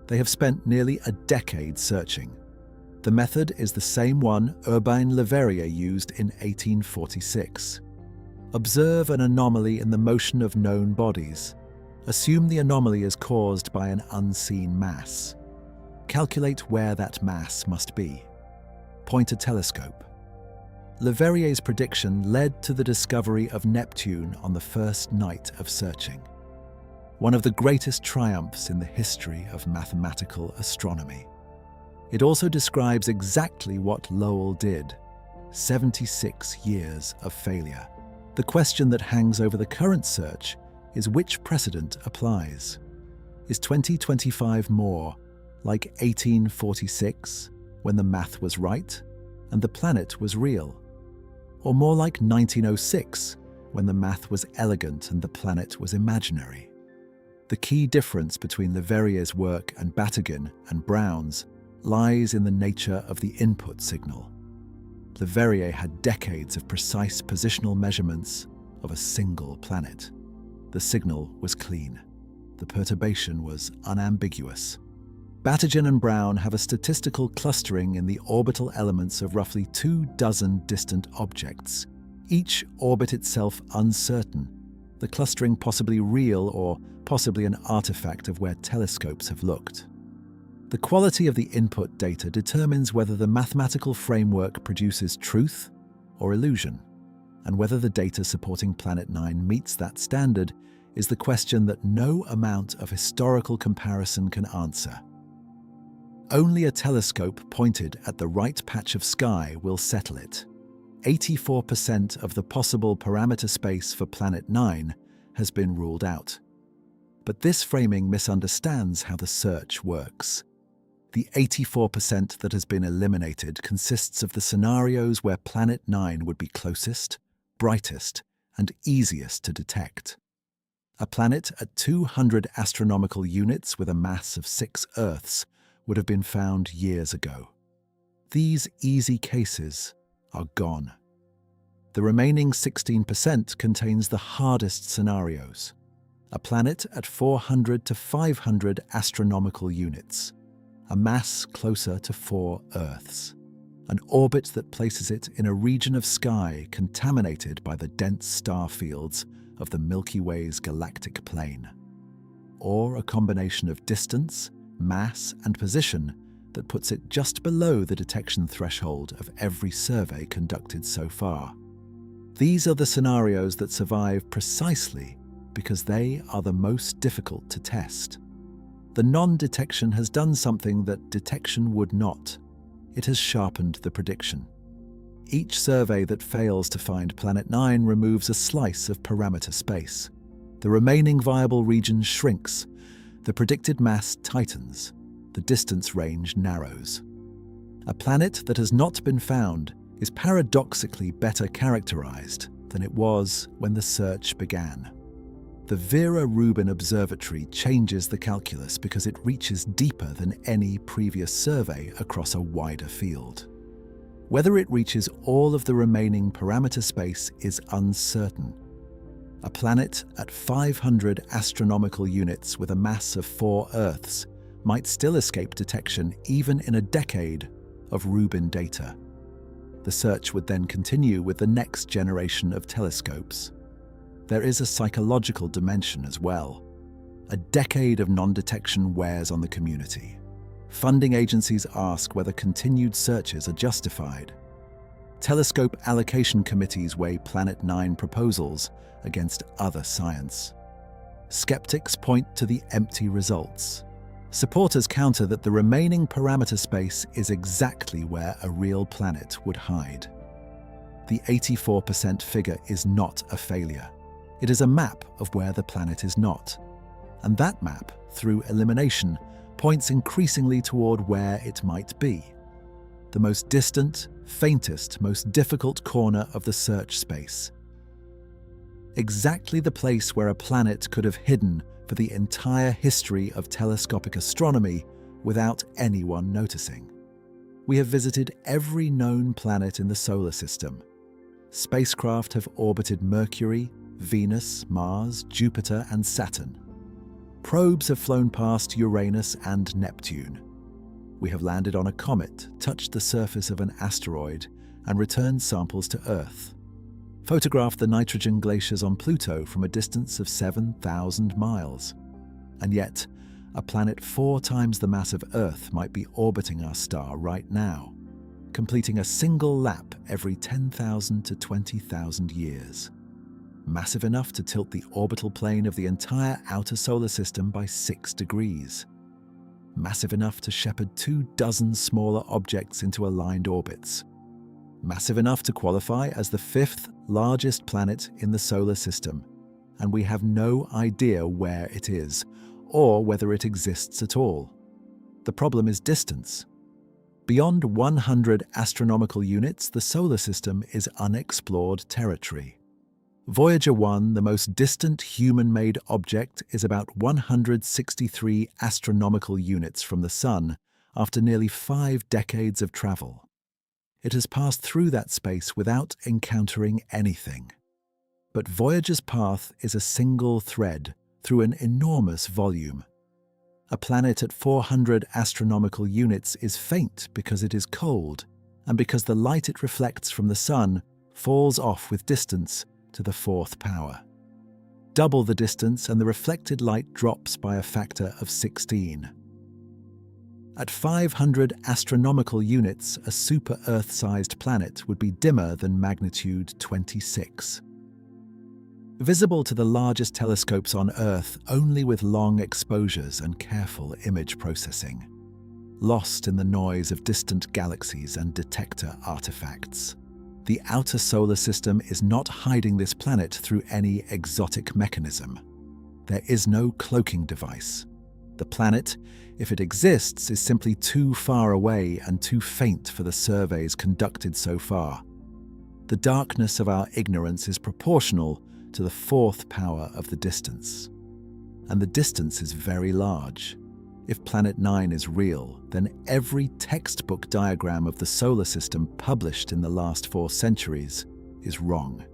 They have spent nearly a decade searching. The method is the same one Urbain Le Verrier used in 1846. Observe an anomaly in the motion of known bodies. Assume the anomaly is caused by an unseen mass. Calculate where that mass must be. Point a telescope. Le Verrier's prediction led to the discovery of Neptune on the first night of searching. One of the greatest triumphs in the history of mathematical astronomy. It also describes exactly what Lowell did. 76 years of failure. The question that hangs over the current search is which precedent applies. Is 2025 more like 1846, when the math was right and the planet was real? Or more like 1906, when the math was elegant and the planet was imaginary? The key difference between Le Verrier's work and Batygin and Brown's lies in the nature of the input signal. Le Verrier had decades of precise positional measurements of a single planet. The signal was clean. The perturbation was unambiguous. Batygin and Brown have a statistical clustering in the orbital elements of roughly 24 distant objects, each orbit itself uncertain, the clustering possibly real or possibly an artifact of where telescopes have looked. The quality of the input data determines whether the mathematical framework produces truth or illusion, and whether the data supporting Planet 9 meets that standard is the question that no amount of historical comparison can answer. Only a telescope pointed at the right patch of sky will settle it. 84% of the possible parameter space for Planet 9 has been ruled out. But this framing misunderstands how the search works. The 84% that has been eliminated consists of the scenarios where Planet 9 would be closest, brightest, and easiest to detect. A planet at 200 astronomical units with a mass of 6 Earths would have been found years ago. These easy cases are gone. The remaining 16% contains the hardest scenarios. A planet at 400 to 500 astronomical units, a mass closer to 4 Earths, an orbit that places it in a region of sky contaminated by the dense star fields of the Milky Way's galactic plane, or a combination of distance, mass, and position that puts it just below the detection threshold of every survey conducted so far. These are the scenarios that survive precisely because they are the most difficult to test. The non-detection has done something that detection would not. It has sharpened the prediction. Each survey that fails to find Planet 9 removes a slice of parameter space. The remaining viable region shrinks. The predicted mass tightens. The distance range narrows. A planet that has not been found is paradoxically better characterized than it was when the search began. The Vera Rubin Observatory changes the calculus because it reaches deeper than any previous survey across a wider field. Whether it reaches all of the remaining parameter space is uncertain. A planet at 500 astronomical units with a mass of 4 Earths might still escape detection even in a decade of Rubin data. The search would then continue with the next generation of telescopes. There is a psychological dimension as well. A decade of non-detection wears on the community. Funding agencies ask whether continued searches are justified. Telescope allocation committees weigh Planet 9 proposals against other science. Skeptics point to the empty results. Supporters counter that the remaining parameter space is exactly where a real planet would hide. The 84% figure is not a failure. It is a map of where the planet is not. And that map, through elimination, points increasingly toward where it might be. The most distant, faintest, most difficult corner of the search space. Exactly the place where a planet could have hidden for the entire history of telescopic astronomy without anyone noticing. We have visited every known planet in the solar system. Spacecraft have orbited Mercury, Venus, Mars, Jupiter, and Saturn. Probes have flown past Uranus and Neptune. We have landed on a comet, touched the surface of an asteroid, and returned samples to Earth. Photographed the nitrogen glaciers on Pluto from a distance of 7,000 miles. And yet, a planet 4 times the mass of Earth might be orbiting our star right now, completing a single lap every 10,000 to 20,000 years. Massive enough to tilt the orbital plane of the entire outer solar system by 6 degrees. Massive enough to shepherd 24 smaller objects into aligned orbits. Massive enough to qualify as the 5th largest planet in the solar system, and we have no idea where it is, or whether it exists at all. The problem is distance. Beyond 100 astronomical units, the solar system is unexplored territory. Voyager 1, the most distant human-made object, is about 163 astronomical units from the Sun after nearly 5 decades of travel. It has passed through that space without encountering anything. But Voyager's path is a single thread through an enormous volume. A planet at 400 astronomical units is faint because it is cold, and because the light it reflects from the Sun falls off with distance to the 4th power. Double the distance and the reflected light drops by a factor of 16. At 500 astronomical units, a super-Earth-sized planet would be dimmer than magnitude 26. visible to the largest telescopes on Earth only with long exposures and careful image processing, lost in the noise of distant galaxies and detector artifacts. The outer solar system is not hiding this planet through any exotic mechanism. There is no cloaking device. The planet, if it exists, is simply too far away and too faint for the surveys conducted so far. The darkness of our ignorance is proportional to the fourth power of the distance. And the distance is very large. If Planet 9 is real, then every textbook diagram of the solar system published in the last 4 centuries is wrong.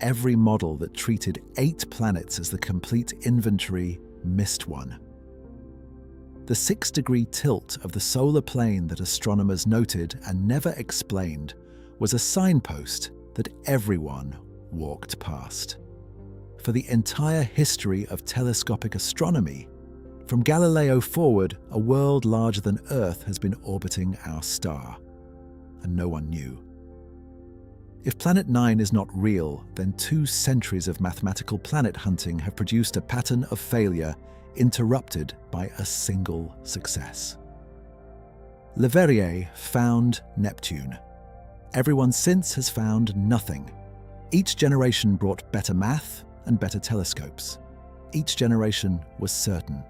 Every model that treated 8 planets as the complete inventory missed one. The 6-degree tilt of the solar plane that astronomers noted and never explained was a signpost that everyone walked past. For the entire history of telescopic astronomy, from Galileo forward, a world larger than Earth has been orbiting our star, and no one knew. If Planet 9 is not real, then 2 centuries of mathematical planet hunting have produced a pattern of failure interrupted by a single success. Leverrier found Neptune. Everyone since has found nothing. Each generation brought better math and better telescopes. Each generation was certain.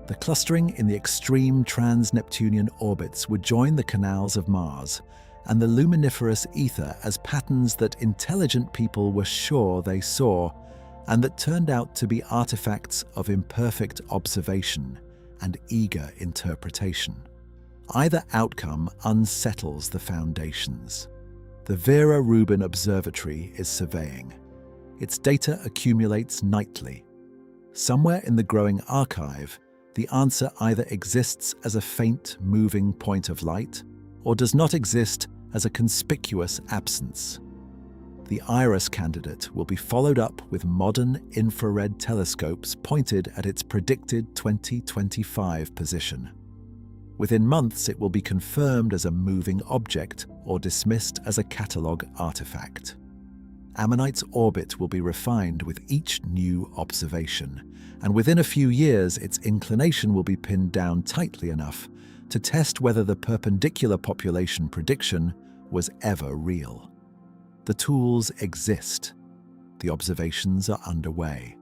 The clustering in the extreme trans-Neptunian orbits would join the canals of Mars and the luminiferous ether as patterns that intelligent people were sure they saw, and that turned out to be artifacts of imperfect observation and eager interpretation. Either outcome unsettles the foundations. The Vera Rubin Observatory is surveying. Its data accumulates nightly. Somewhere in the growing archive, the answer either exists as a faint, moving point of light, or does not exist as a conspicuous absence. The IRAS candidate will be followed up with modern infrared telescopes pointed at its predicted 2025 position. Within months, it will be confirmed as a moving object or dismissed as a catalogue artifact. Ammonite's orbit will be refined with each new observation, and within a few years its inclination will be pinned down tightly enough to test whether the perpendicular population prediction was ever real. The tools exist. The observations are underway.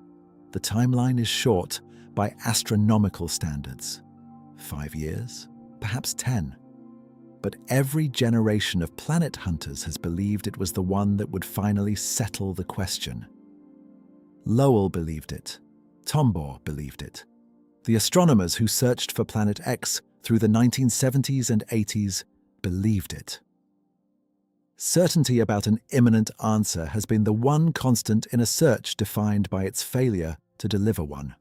The timeline is short by astronomical standards. 5 years, perhaps 10. But every generation of planet hunters has believed it was the one that would finally settle the question. Lowell believed it. Tombaugh believed it. The astronomers who searched for Planet X through the 1970s and 80s believed it. Certainty about an imminent answer has been the one constant in a search defined by its failure to deliver one.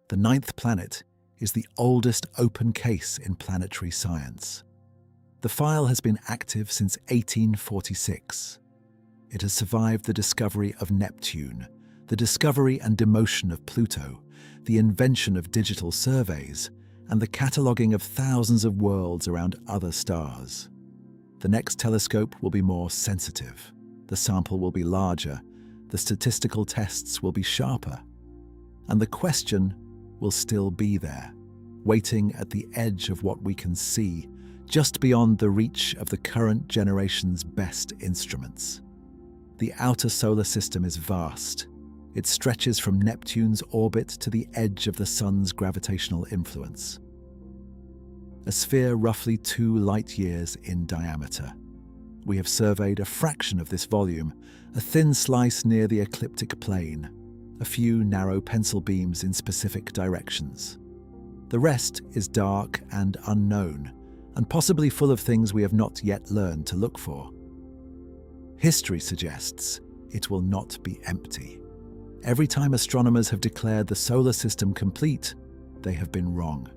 The 9th planet is the oldest open case in planetary science. The file has been active since 1846. It has survived the discovery of Neptune, the discovery and demotion of Pluto, the invention of digital surveys, and the cataloguing of thousands of worlds around other stars. The next telescope will be more sensitive. The sample will be larger. The statistical tests will be sharper. And the question will still be there, waiting at the edge of what we can see, just beyond the reach of the current generation's best instruments. The outer solar system is vast. It stretches from Neptune's orbit to the edge of the Sun's gravitational influence. A sphere roughly 2 light-years in diameter. We have surveyed a fraction of this volume, a thin slice near the ecliptic plane, a few narrow pencil beams in specific directions. The rest is dark and unknown, and possibly full of things we have not yet learned to look for. History suggests it will not be empty. Every time astronomers have declared the solar system complete, they have been wrong.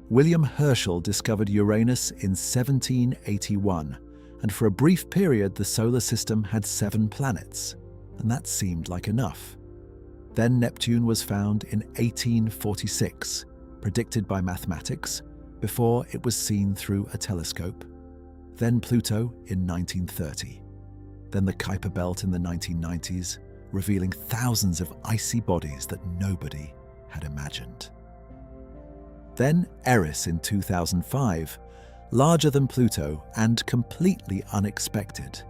William Herschel discovered Uranus in 1781, and for a brief period the solar system had 7 planets, and that seemed like enough. Then Neptune was found in 1846, predicted by mathematics, before it was seen through a telescope. Then Pluto in 1930. Then the Kuiper Belt in the 1990s, revealing thousands of icy bodies that nobody had imagined. Then Eris in 2005, larger than Pluto and completely unexpected.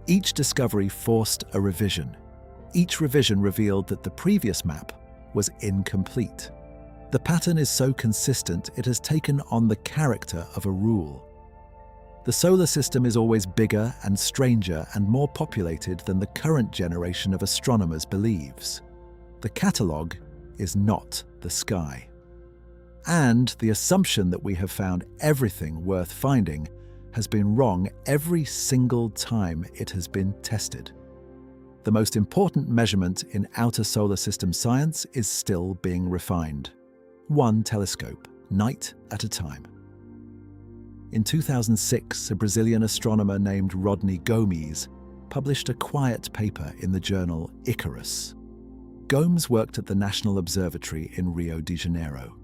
Each discovery forced a revision. Each revision revealed that the previous map was incomplete. The pattern is so consistent it has taken on the character of a rule. The solar system is always bigger and stranger and more populated than the current generation of astronomers believes. The catalogue is not the sky. And the assumption that we have found everything worth finding has been wrong every single time it has been tested. The most important measurement in outer solar system science is still being refined. One telescope, night at a time. In 2006, a Brazilian astronomer named Rodney Gomes published a quiet paper in the journal IRAS. Gomes worked at the National Observatory in Rio de Janeiro.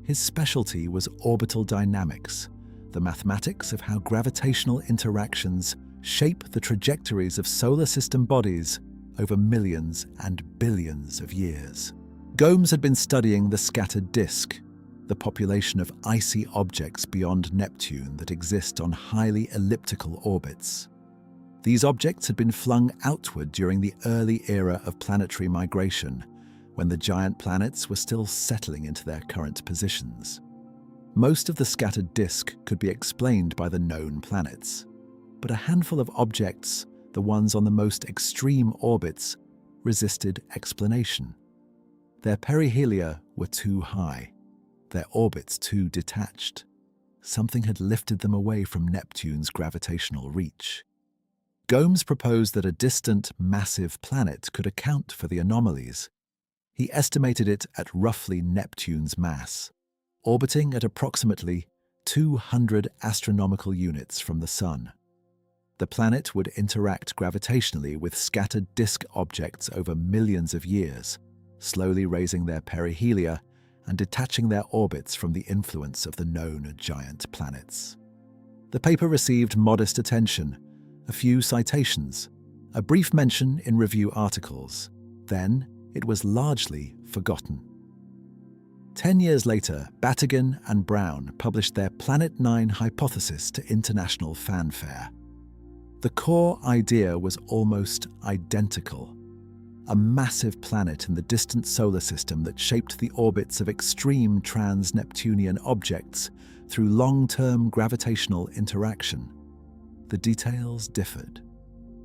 His specialty was orbital dynamics, the mathematics of how gravitational interactions shape the trajectories of solar system bodies over millions and billions of years. Gomes had been studying the scattered disk, the population of icy objects beyond Neptune that exist on highly elliptical orbits. These objects had been flung outward during the early era of planetary migration, when the giant planets were still settling into their current positions. Most of the scattered disk could be explained by the known planets, but a handful of objects, the ones on the most extreme orbits, resisted explanation. Their perihelia were too high, their orbits too detached. Something had lifted them away from Neptune's gravitational reach. Gomes proposed that a distant, massive planet could account for the anomalies. He estimated it at roughly Neptune's mass, orbiting at approximately 200 astronomical units from the Sun. The planet would interact gravitationally with scattered disk objects over millions of years, slowly raising their perihelia and detaching their orbits from the influence of the known giant planets. The paper received modest attention, a few citations, a brief mention in review articles. Then it was largely forgotten. 10 years later, Batygin and Brown published their Planet 9 hypothesis to international fanfare. The core idea was almost identical. A massive planet in the distant solar system that shaped the orbits of extreme trans-Neptunian objects through long-term gravitational interaction. The details differed.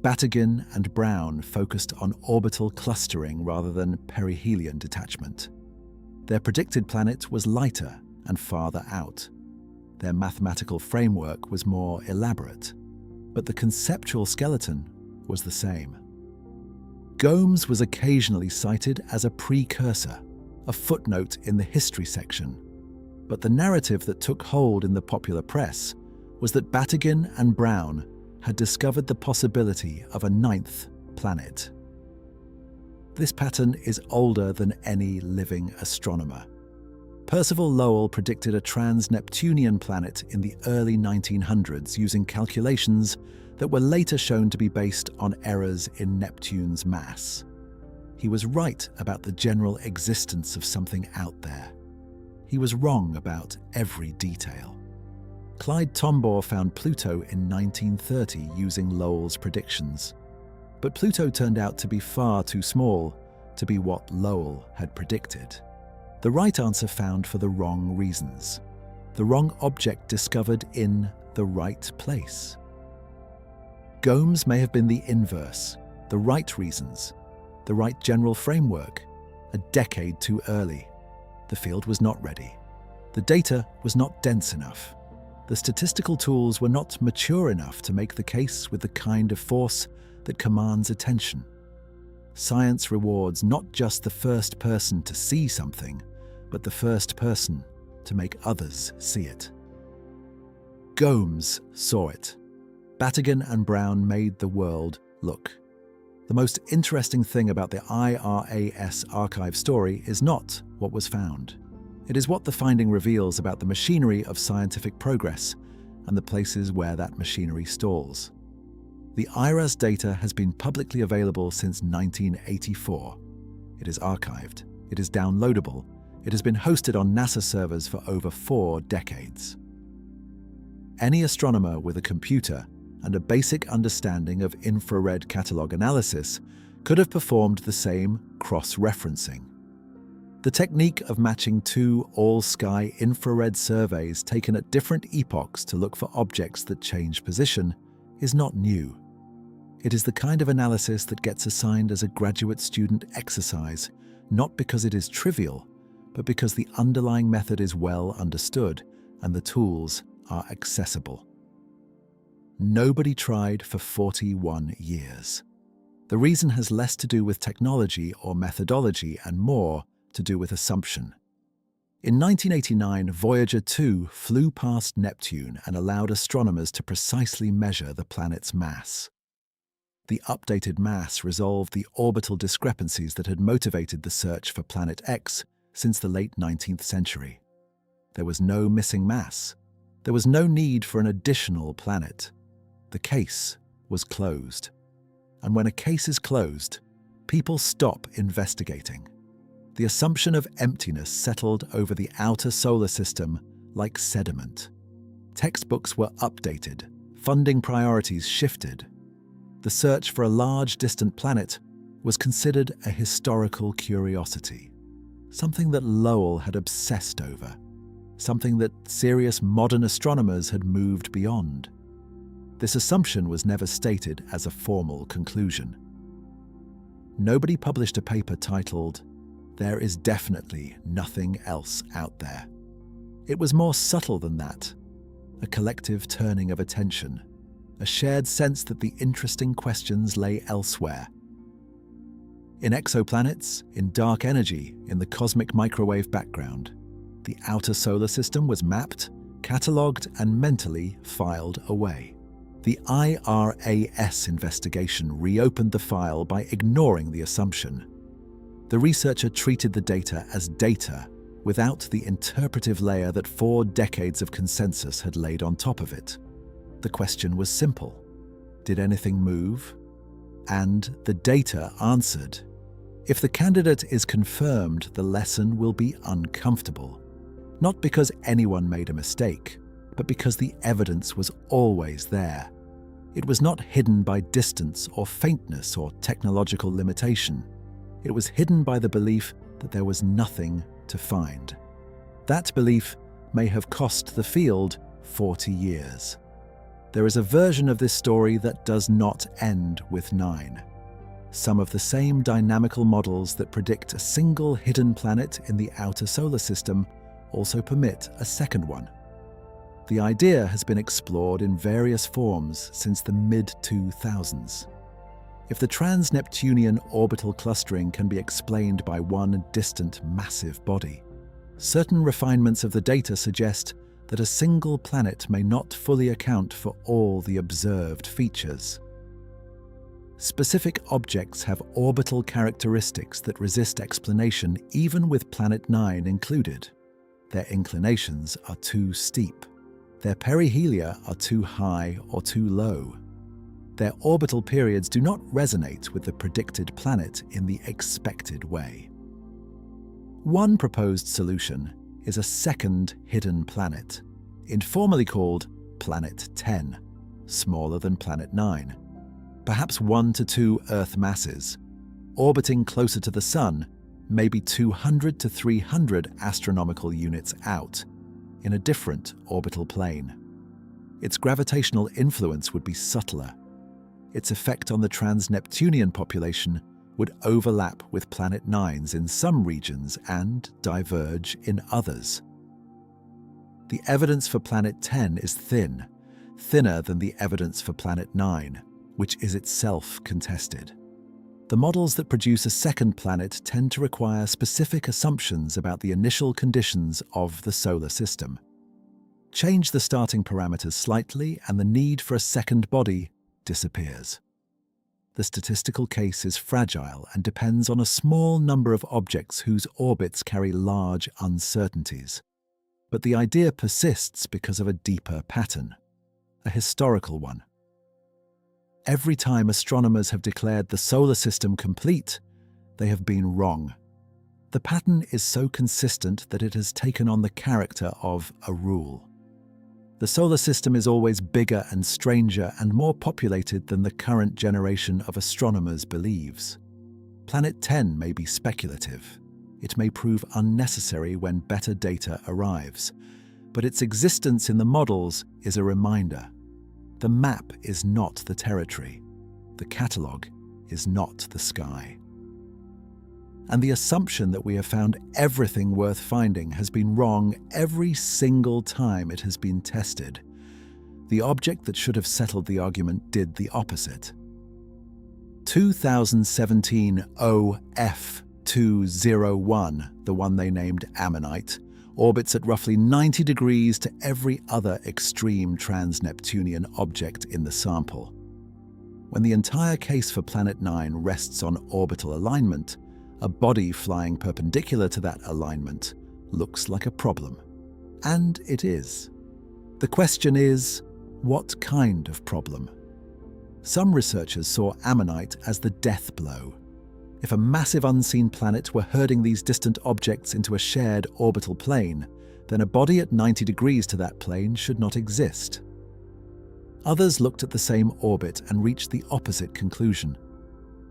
Batygin and Brown focused on orbital clustering rather than perihelion detachment. Their predicted planet was lighter and farther out. Their mathematical framework was more elaborate, but the conceptual skeleton was the same. Gomes was occasionally cited as a precursor, a footnote in the history section, but the narrative that took hold in the popular press was that Batygin and Brown had discovered the possibility of a ninth planet. This pattern is older than any living astronomer. Percival Lowell predicted a trans-Neptunian planet in the early 1900s using calculations that were later shown to be based on errors in Neptune's mass. He was right about the general existence of something out there. He was wrong about every detail. Clyde Tombaugh found Pluto in 1930 using Lowell's predictions. But Pluto turned out to be far too small to be what Lowell had predicted. The right answer found for the wrong reasons. The wrong object discovered in the right place. Gomes may have been the inverse, the right reasons, the right general framework, a decade too early. The field was not ready. The data was not dense enough. The statistical tools were not mature enough to make the case with the kind of force that commands attention. Science rewards not just the first person to see something, but the first person to make others see it. Gomes saw it. Batygin and Brown made the world look. The most interesting thing about the IRAS archive story is not what was found. It is what the finding reveals about the machinery of scientific progress and the places where that machinery stalls. The IRAS data has been publicly available since 1984. It is archived, it is downloadable, it has been hosted on NASA servers for over 4 decades. Any astronomer with a computer and a basic understanding of infrared catalog analysis could have performed the same cross-referencing. The technique of matching 2 all-sky infrared surveys taken at different epochs to look for objects that change position is not new. It is the kind of analysis that gets assigned as a graduate student exercise, not because it is trivial, but because the underlying method is well understood and the tools are accessible. Nobody tried for 41 years. The reason has less to do with technology or methodology and more to do with assumption. In 1989, Voyager 2 flew past Neptune and allowed astronomers to precisely measure the planet's mass. The updated mass resolved the orbital discrepancies that had motivated the search for Planet X since the late 19th century. There was no missing mass. There was no need for an additional planet. The case was closed. And when a case is closed, people stop investigating. The assumption of emptiness settled over the outer solar system like sediment. Textbooks were updated, funding priorities shifted. The search for a large distant planet was considered a historical curiosity, something that Lowell had obsessed over, something that serious modern astronomers had moved beyond. This assumption was never stated as a formal conclusion. Nobody published a paper titled, "There is definitely nothing else out there." It was more subtle than that, a collective turning of attention, a shared sense that the interesting questions lay elsewhere. In exoplanets, in dark energy, in the cosmic microwave background, the outer solar system was mapped, catalogued, and mentally filed away. The IRAS investigation reopened the file by ignoring the assumption. The researcher treated the data as data, without the interpretive layer that 4 decades of consensus had laid on top of it. The question was simple. Did anything move? And the data answered. If the candidate is confirmed, the lesson will be uncomfortable. Not because anyone made a mistake, but because the evidence was always there. It was not hidden by distance or faintness or technological limitation. It was hidden by the belief that there was nothing to find. That belief may have cost the field 40 years. There is a version of this story that does not end with 9. Some of the same dynamical models that predict a single hidden planet in the outer solar system also permit a second one. The idea has been explored in various forms since the mid-2000s. If the trans-Neptunian orbital clustering can be explained by one distant massive body, certain refinements of the data suggest that a single planet may not fully account for all the observed features. Specific objects have orbital characteristics that resist explanation even with Planet 9 included. Their inclinations are too steep. Their perihelia are too high or too low. Their orbital periods do not resonate with the predicted planet in the expected way. One proposed solution is a second hidden planet, informally called Planet 10, smaller than Planet 9. Perhaps 1 to 2 Earth masses, orbiting closer to the Sun, maybe 200 to 300 astronomical units out, in a different orbital plane. Its gravitational influence would be subtler. Its effect on the trans-Neptunian population would overlap with Planet 9's in some regions and diverge in others. The evidence for Planet 10 is thin, thinner than the evidence for Planet 9, which is itself contested. The models that produce a second planet tend to require specific assumptions about the initial conditions of the solar system. Change the starting parameters slightly and the need for a second body disappears. The statistical case is fragile and depends on a small number of objects whose orbits carry large uncertainties. But the idea persists because of a deeper pattern, a historical one. Every time astronomers have declared the solar system complete, they have been wrong. The pattern is so consistent that it has taken on the character of a rule. The solar system is always bigger and stranger and more populated than the current generation of astronomers believes. Planet 10 may be speculative. It may prove unnecessary when better data arrives. But its existence in the models is a reminder. The map is not the territory. The catalogue is not the sky. And the assumption that we have found everything worth finding has been wrong every single time it has been tested. The object that should have settled the argument did the opposite. 2017 OF201, the one they named Ammonite, orbits at roughly 90 degrees to every other extreme trans-Neptunian object in the sample. When the entire case for Planet 9 rests on orbital alignment, a body flying perpendicular to that alignment looks like a problem. And it is. The question is, what kind of problem? Some researchers saw Ammonite as the death blow. If a massive unseen planet were herding these distant objects into a shared orbital plane, then a body at 90 degrees to that plane should not exist. Others looked at the same orbit and reached the opposite conclusion.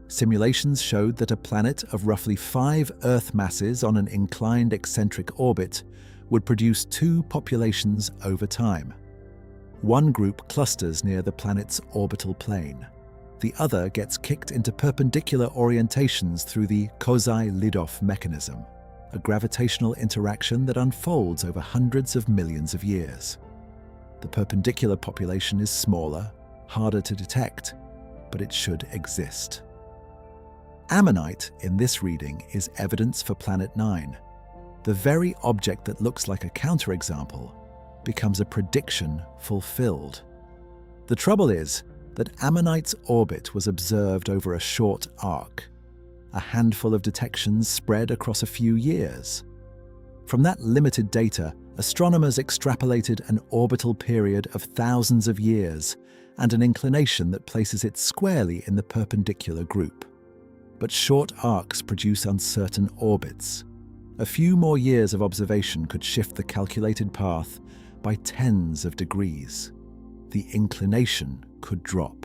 Simulations showed that a planet of roughly 5 Earth masses on an inclined eccentric orbit would produce 2 populations over time. One group clusters near the planet's orbital plane. The other gets kicked into perpendicular orientations through the Kozai-Lidov mechanism, a gravitational interaction that unfolds over hundreds of millions of years. The perpendicular population is smaller, harder to detect, but it should exist. Ammonite, in this reading, is evidence for Planet 9. The very object that looks like a counterexample becomes a prediction fulfilled. The trouble is that Ammonite's orbit was observed over a short arc, a handful of detections spread across a few years. From that limited data, astronomers extrapolated an orbital period of thousands of years and an inclination that places it squarely in the perpendicular group. But short arcs produce uncertain orbits. A few more years of observation could shift the calculated path by tens of degrees. The inclination could drop.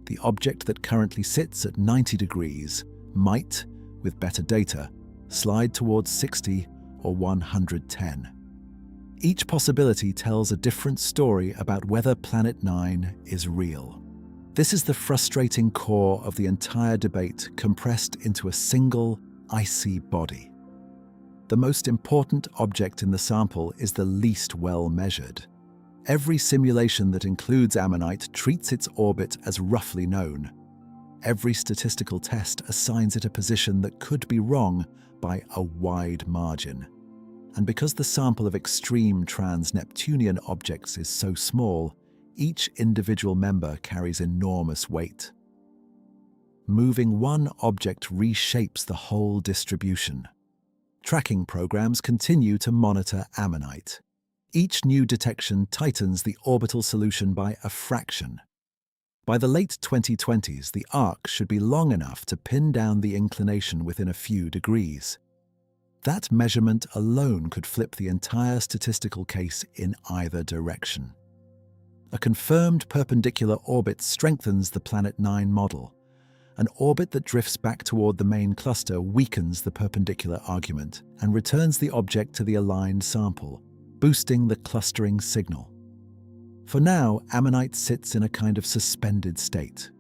The object that currently sits at 90 degrees might, with better data, slide towards 60 or 110. Each possibility tells a different story about whether Planet 9 is real. This is the frustrating core of the entire debate compressed into a single, icy body. The most important object in the sample is the least well measured. Every simulation that includes Ammonite treats its orbit as roughly known. Every statistical test assigns it a position that could be wrong by a wide margin. And because the sample of extreme trans-Neptunian objects is so small, each individual member carries enormous weight. Moving one object reshapes the whole distribution. Tracking programs continue to monitor Ammonite. Each new detection tightens the orbital solution by a fraction. By the late 2020s, the arc should be long enough to pin down the inclination within a few degrees. That measurement alone could flip the entire statistical case in either direction. A confirmed perpendicular orbit strengthens the Planet 9 model. An orbit that drifts back toward the main cluster weakens the perpendicular argument and returns the object to the aligned sample, boosting the clustering signal. For now, Ammonite sits in a kind of suspended state.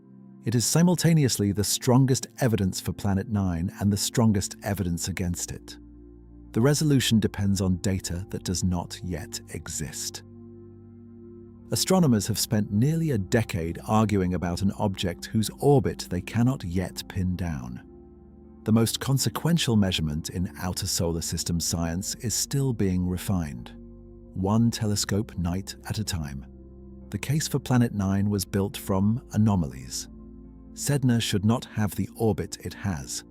It is simultaneously the strongest evidence for Planet 9 and the strongest evidence against it. The resolution depends on data that does not yet exist. Astronomers have spent nearly a decade arguing about an object whose orbit they cannot yet pin down. The most consequential measurement in outer solar system science is still being refined, one telescope night at a time. The case for Planet 9 was built from anomalies. Sedna should not have the orbit it has.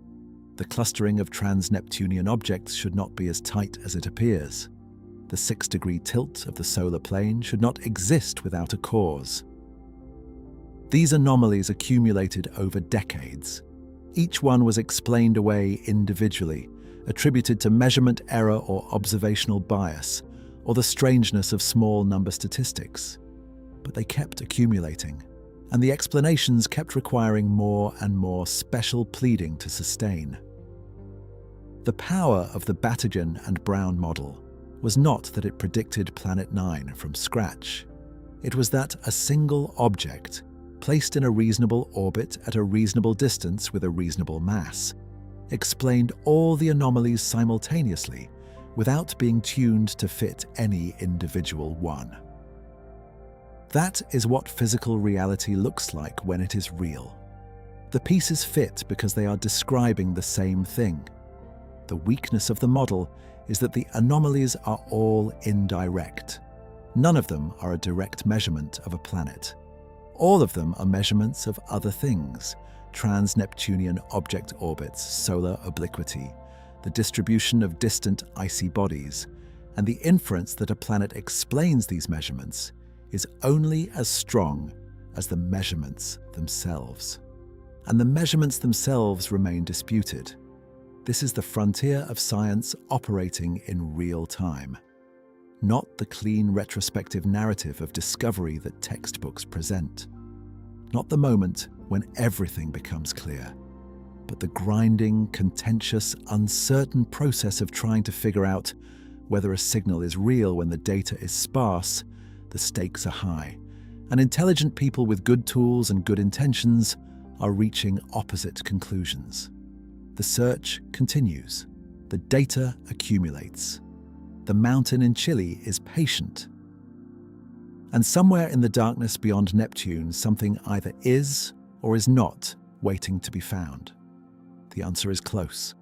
The clustering of trans-Neptunian objects should not be as tight as it appears. The 6-degree tilt of the solar plane should not exist without a cause. These anomalies accumulated over decades. Each one was explained away individually, attributed to measurement error or observational bias, or the strangeness of small number statistics. But they kept accumulating, and the explanations kept requiring more and more special pleading to sustain. The power of the Batygin and Brown model was not that it predicted Planet 9 from scratch. It was that a single object, placed in a reasonable orbit at a reasonable distance with a reasonable mass, explained all the anomalies simultaneously without being tuned to fit any individual one. That is what physical reality looks like when it is real. The pieces fit because they are describing the same thing. The weakness of the model is that the anomalies are all indirect. None of them are a direct measurement of a planet. All of them are measurements of other things: trans-Neptunian object orbits, solar obliquity, the distribution of distant icy bodies, and the inference that a planet explains these measurements is only as strong as the measurements themselves. And the measurements themselves remain disputed. This is the frontier of science operating in real time, not the clean retrospective narrative of discovery that textbooks present. Not the moment when everything becomes clear, but the grinding, contentious, uncertain process of trying to figure out whether a signal is real when the data is sparse. The stakes are high, and intelligent people with good tools and good intentions are reaching opposite conclusions. The search continues. The data accumulates. The mountain in Chile is patient. And somewhere in the darkness beyond Neptune, something either is or is not waiting to be found. The answer is close.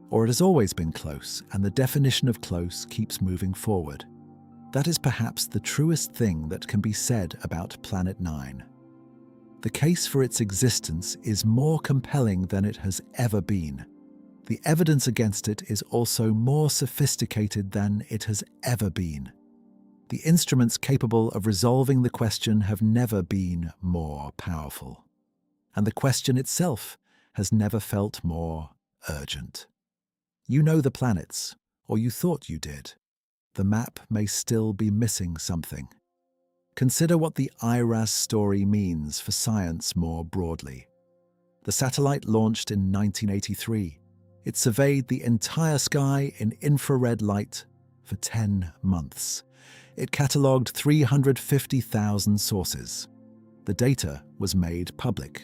Or it has always been close, and the definition of close keeps moving forward. That is perhaps the truest thing that can be said about Planet 9. The case for its existence is more compelling than it has ever been. The evidence against it is also more sophisticated than it has ever been. The instruments capable of resolving the question have never been more powerful. And the question itself has never felt more urgent. You know the planets, or you thought you did. The map may still be missing something. Consider what the IRAS story means for science more broadly. The satellite launched in 1983. It surveyed the entire sky in infrared light for 10 months. It catalogued 350,000 sources. The data was made public.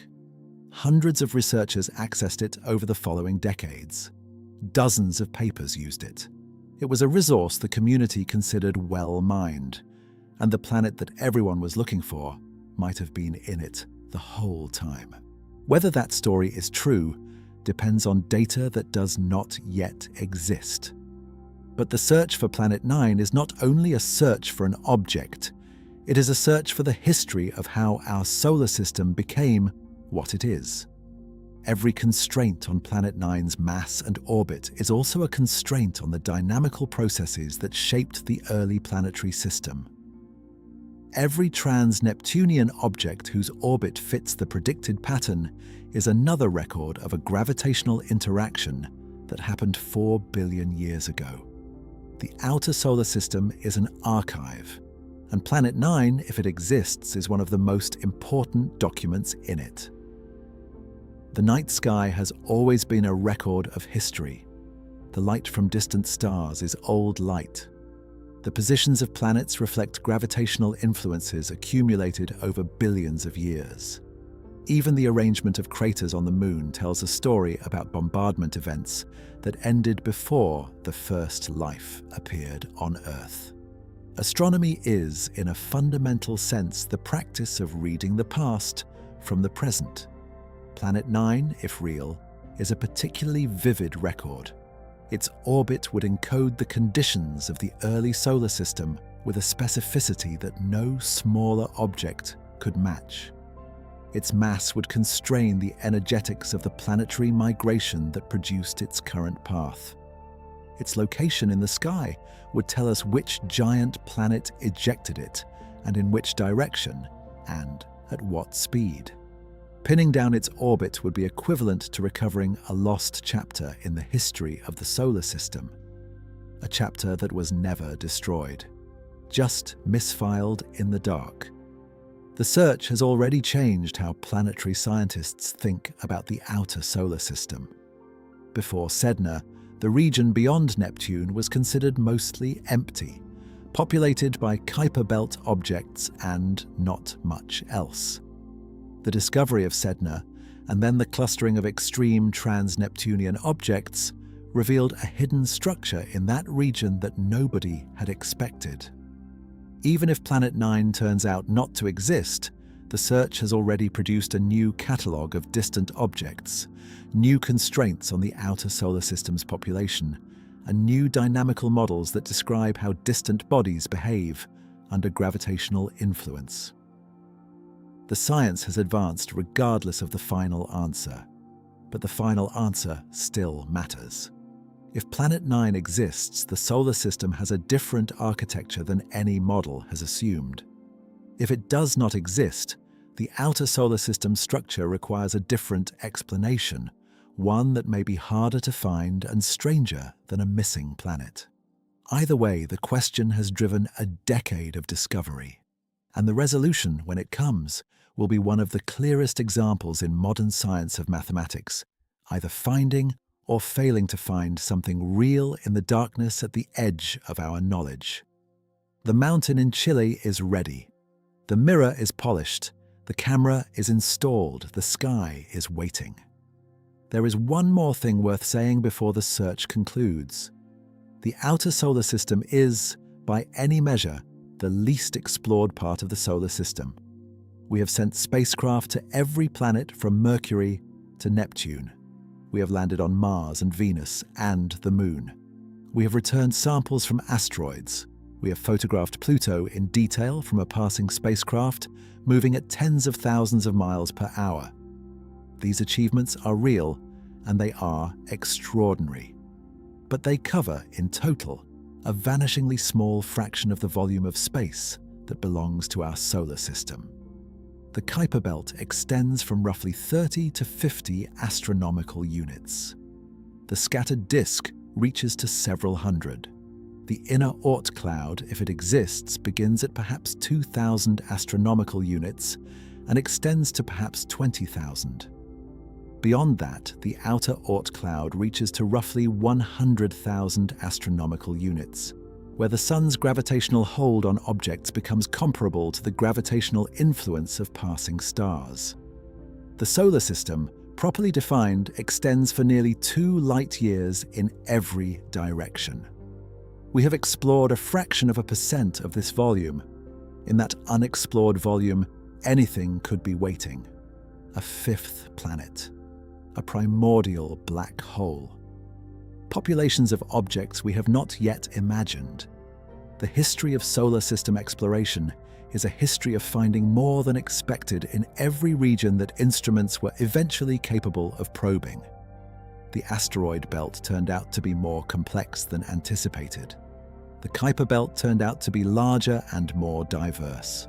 Hundreds of researchers accessed it over the following decades. Dozens of papers used it. It was a resource the community considered well-mined, and the planet that everyone was looking for might have been in it the whole time. Whether that story is true depends on data that does not yet exist. But the search for Planet 9 is not only a search for an object, it is a search for the history of how our solar system became what it is. Every constraint on Planet 9's mass and orbit is also a constraint on the dynamical processes that shaped the early planetary system. Every trans-Neptunian object whose orbit fits the predicted pattern is another record of a gravitational interaction that happened 4 billion years ago. The outer solar system is an archive, and Planet 9, if it exists, is one of the most important documents in it. The night sky has always been a record of history. The light from distant stars is old light. The positions of planets reflect gravitational influences accumulated over billions of years. Even the arrangement of craters on the Moon tells a story about bombardment events that ended before the first life appeared on Earth. Astronomy is, in a fundamental sense, the practice of reading the past from the present. Planet 9, if real, is a particularly vivid record. Its orbit would encode the conditions of the early solar system with a specificity that no smaller object could match. Its mass would constrain the energetics of the planetary migration that produced its current path. Its location in the sky would tell us which giant planet ejected it and in which direction, and, at what speed? Pinning down its orbit would be equivalent to recovering a lost chapter in the history of the solar system. A chapter that was never destroyed, just misfiled in the dark. The search has already changed how planetary scientists think about the outer solar system. Before Sedna, the region beyond Neptune was considered mostly empty, populated by Kuiper Belt objects and not much else. The discovery of Sedna, and then the clustering of extreme trans-Neptunian objects, revealed a hidden structure in that region that nobody had expected. Even if Planet 9 turns out not to exist, the search has already produced a new catalogue of distant objects, new constraints on the outer solar system's population, and new dynamical models that describe how distant bodies behave under gravitational influence. The science has advanced regardless of the final answer, but the final answer still matters. If Planet 9 exists, the solar system has a different architecture than any model has assumed. If it does not exist, the outer solar system structure requires a different explanation, one that may be harder to find and stranger than a missing planet. Either way, the question has driven a decade of discovery, and the resolution, when it comes, will be one of the clearest examples in modern science of mathematics, either finding or failing to find something real in the darkness at the edge of our knowledge. The mountain in Chile is ready. The mirror is polished. The camera is installed. The sky is waiting. There is one more thing worth saying before the search concludes. The outer solar system is, by any measure, the least explored part of the solar system. We have sent spacecraft to every planet from Mercury to Neptune. We have landed on Mars and Venus and the Moon. We have returned samples from asteroids. We have photographed Pluto in detail from a passing spacecraft, moving at tens of thousands of miles per hour. These achievements are real, and they are extraordinary. But they cover, in total, a vanishingly small fraction of the volume of space that belongs to our solar system. The Kuiper Belt extends from roughly 30 to 50 astronomical units. The scattered disk reaches to several hundred. The inner Oort cloud, if it exists, begins at perhaps 2,000 astronomical units and extends to perhaps 20,000. Beyond that, the outer Oort cloud reaches to roughly 100,000 astronomical units, where the Sun's gravitational hold on objects becomes comparable to the gravitational influence of passing stars. The solar system, properly defined, extends for nearly 2 light-years in every direction. We have explored a fraction of a percent of this volume. In that unexplored volume, anything could be waiting. A 5th planet. A primordial black hole. Populations of objects we have not yet imagined. The history of solar system exploration is a history of finding more than expected in every region that instruments were eventually capable of probing. The asteroid belt turned out to be more complex than anticipated. The Kuiper Belt turned out to be larger and more diverse.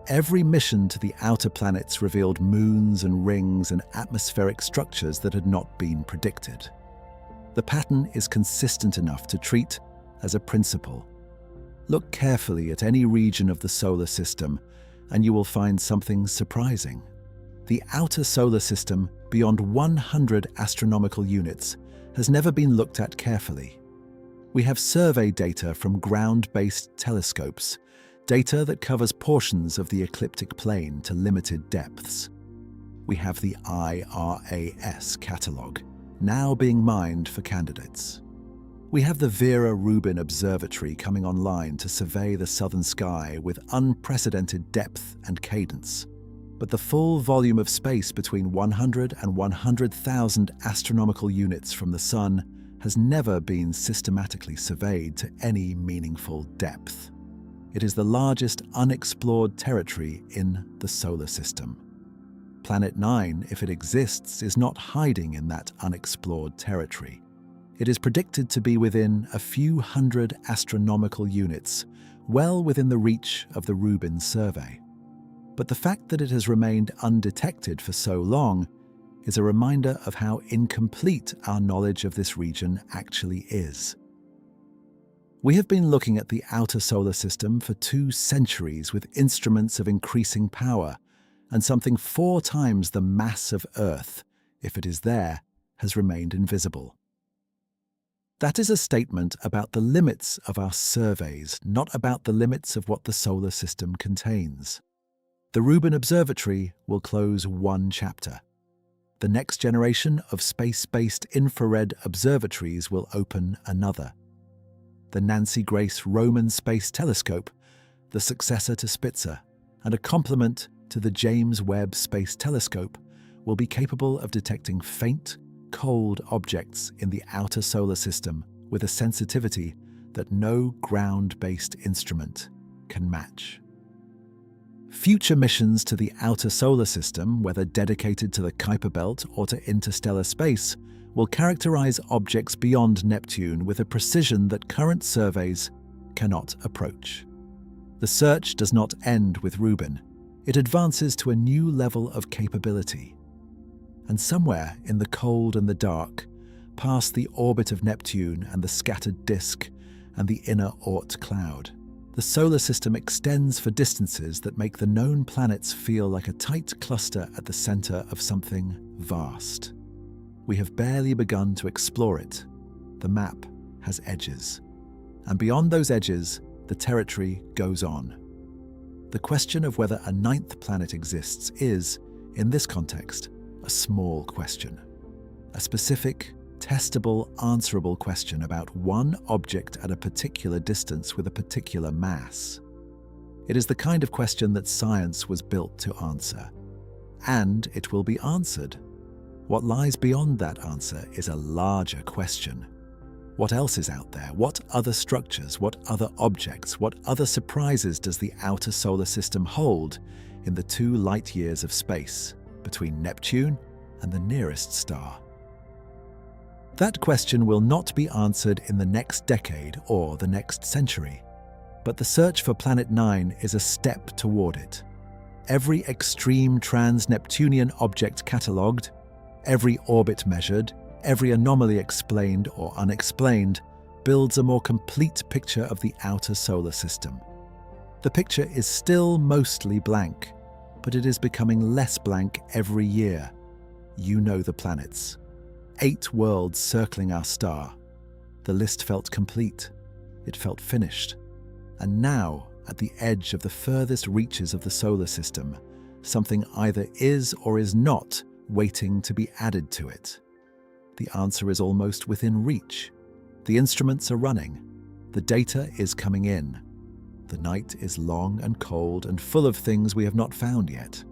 Every mission to the outer planets revealed moons and rings and atmospheric structures that had not been predicted. The pattern is consistent enough to treat as a principle. Look carefully at any region of the solar system, and you will find something surprising. The outer solar system, beyond 100 astronomical units, has never been looked at carefully. We have survey data from ground-based telescopes, data that covers portions of the ecliptic plane to limited depths. We have the IRAS catalogue, now being mined for candidates. We have the Vera Rubin Observatory coming online to survey the southern sky with unprecedented depth and cadence. But the full volume of space between 100 and 100,000 astronomical units from the Sun has never been systematically surveyed to any meaningful depth. It is the largest unexplored territory in the solar system. Planet 9, if it exists, is not hiding in that unexplored territory. It is predicted to be within a few hundred astronomical units, well within the reach of the Rubin survey. But the fact that it has remained undetected for so long is a reminder of how incomplete our knowledge of this region actually is. We have been looking at the outer solar system for 2 centuries with instruments of increasing power, and something 4 times the mass of Earth, if it is there, has remained invisible. That is a statement about the limits of our surveys, not about the limits of what the solar system contains. The Rubin Observatory will close 1 chapter. The next generation of space-based infrared observatories will open another. The Nancy Grace Roman Space Telescope, the successor to Spitzer, and a complement to the James Webb Space Telescope, will be capable of detecting faint, cold objects in the outer solar system with a sensitivity that no ground-based instrument can match. Future missions to the outer solar system, whether dedicated to the Kuiper Belt or to interstellar space, will characterize objects beyond Neptune with a precision that current surveys cannot approach. The search does not end with Rubin. It advances to a new level of capability. And somewhere in the cold and the dark, past the orbit of Neptune and the scattered disk and the inner Oort cloud, the solar system extends for distances that make the known planets feel like a tight cluster at the center of something vast. We have barely begun to explore it. The map has edges. And beyond those edges, the territory goes on. The question of whether a 9th planet exists is, in this context, a small question. A specific, testable, answerable question about one object at a particular distance with a particular mass. It is the kind of question that science was built to answer. And it will be answered. What lies beyond that answer is a larger question. What else is out there? What other structures, what other objects, what other surprises does the outer solar system hold in the 2 light years of space between Neptune and the nearest star? That question will not be answered in the next decade or the next century, but the search for Planet 9 is a step toward it. Every extreme trans-Neptunian object catalogued, every orbit measured, every anomaly explained or unexplained, builds a more complete picture of the outer solar system. The picture is still mostly blank, but it is becoming less blank every year. You know the planets. 8 worlds circling our star. The list felt complete. It felt finished. And now, at the edge of the furthest reaches of the solar system, something either is or is not waiting to be added to it. The answer is almost within reach. The instruments are running. The data is coming in. The night is long and cold and full of things we have not found yet.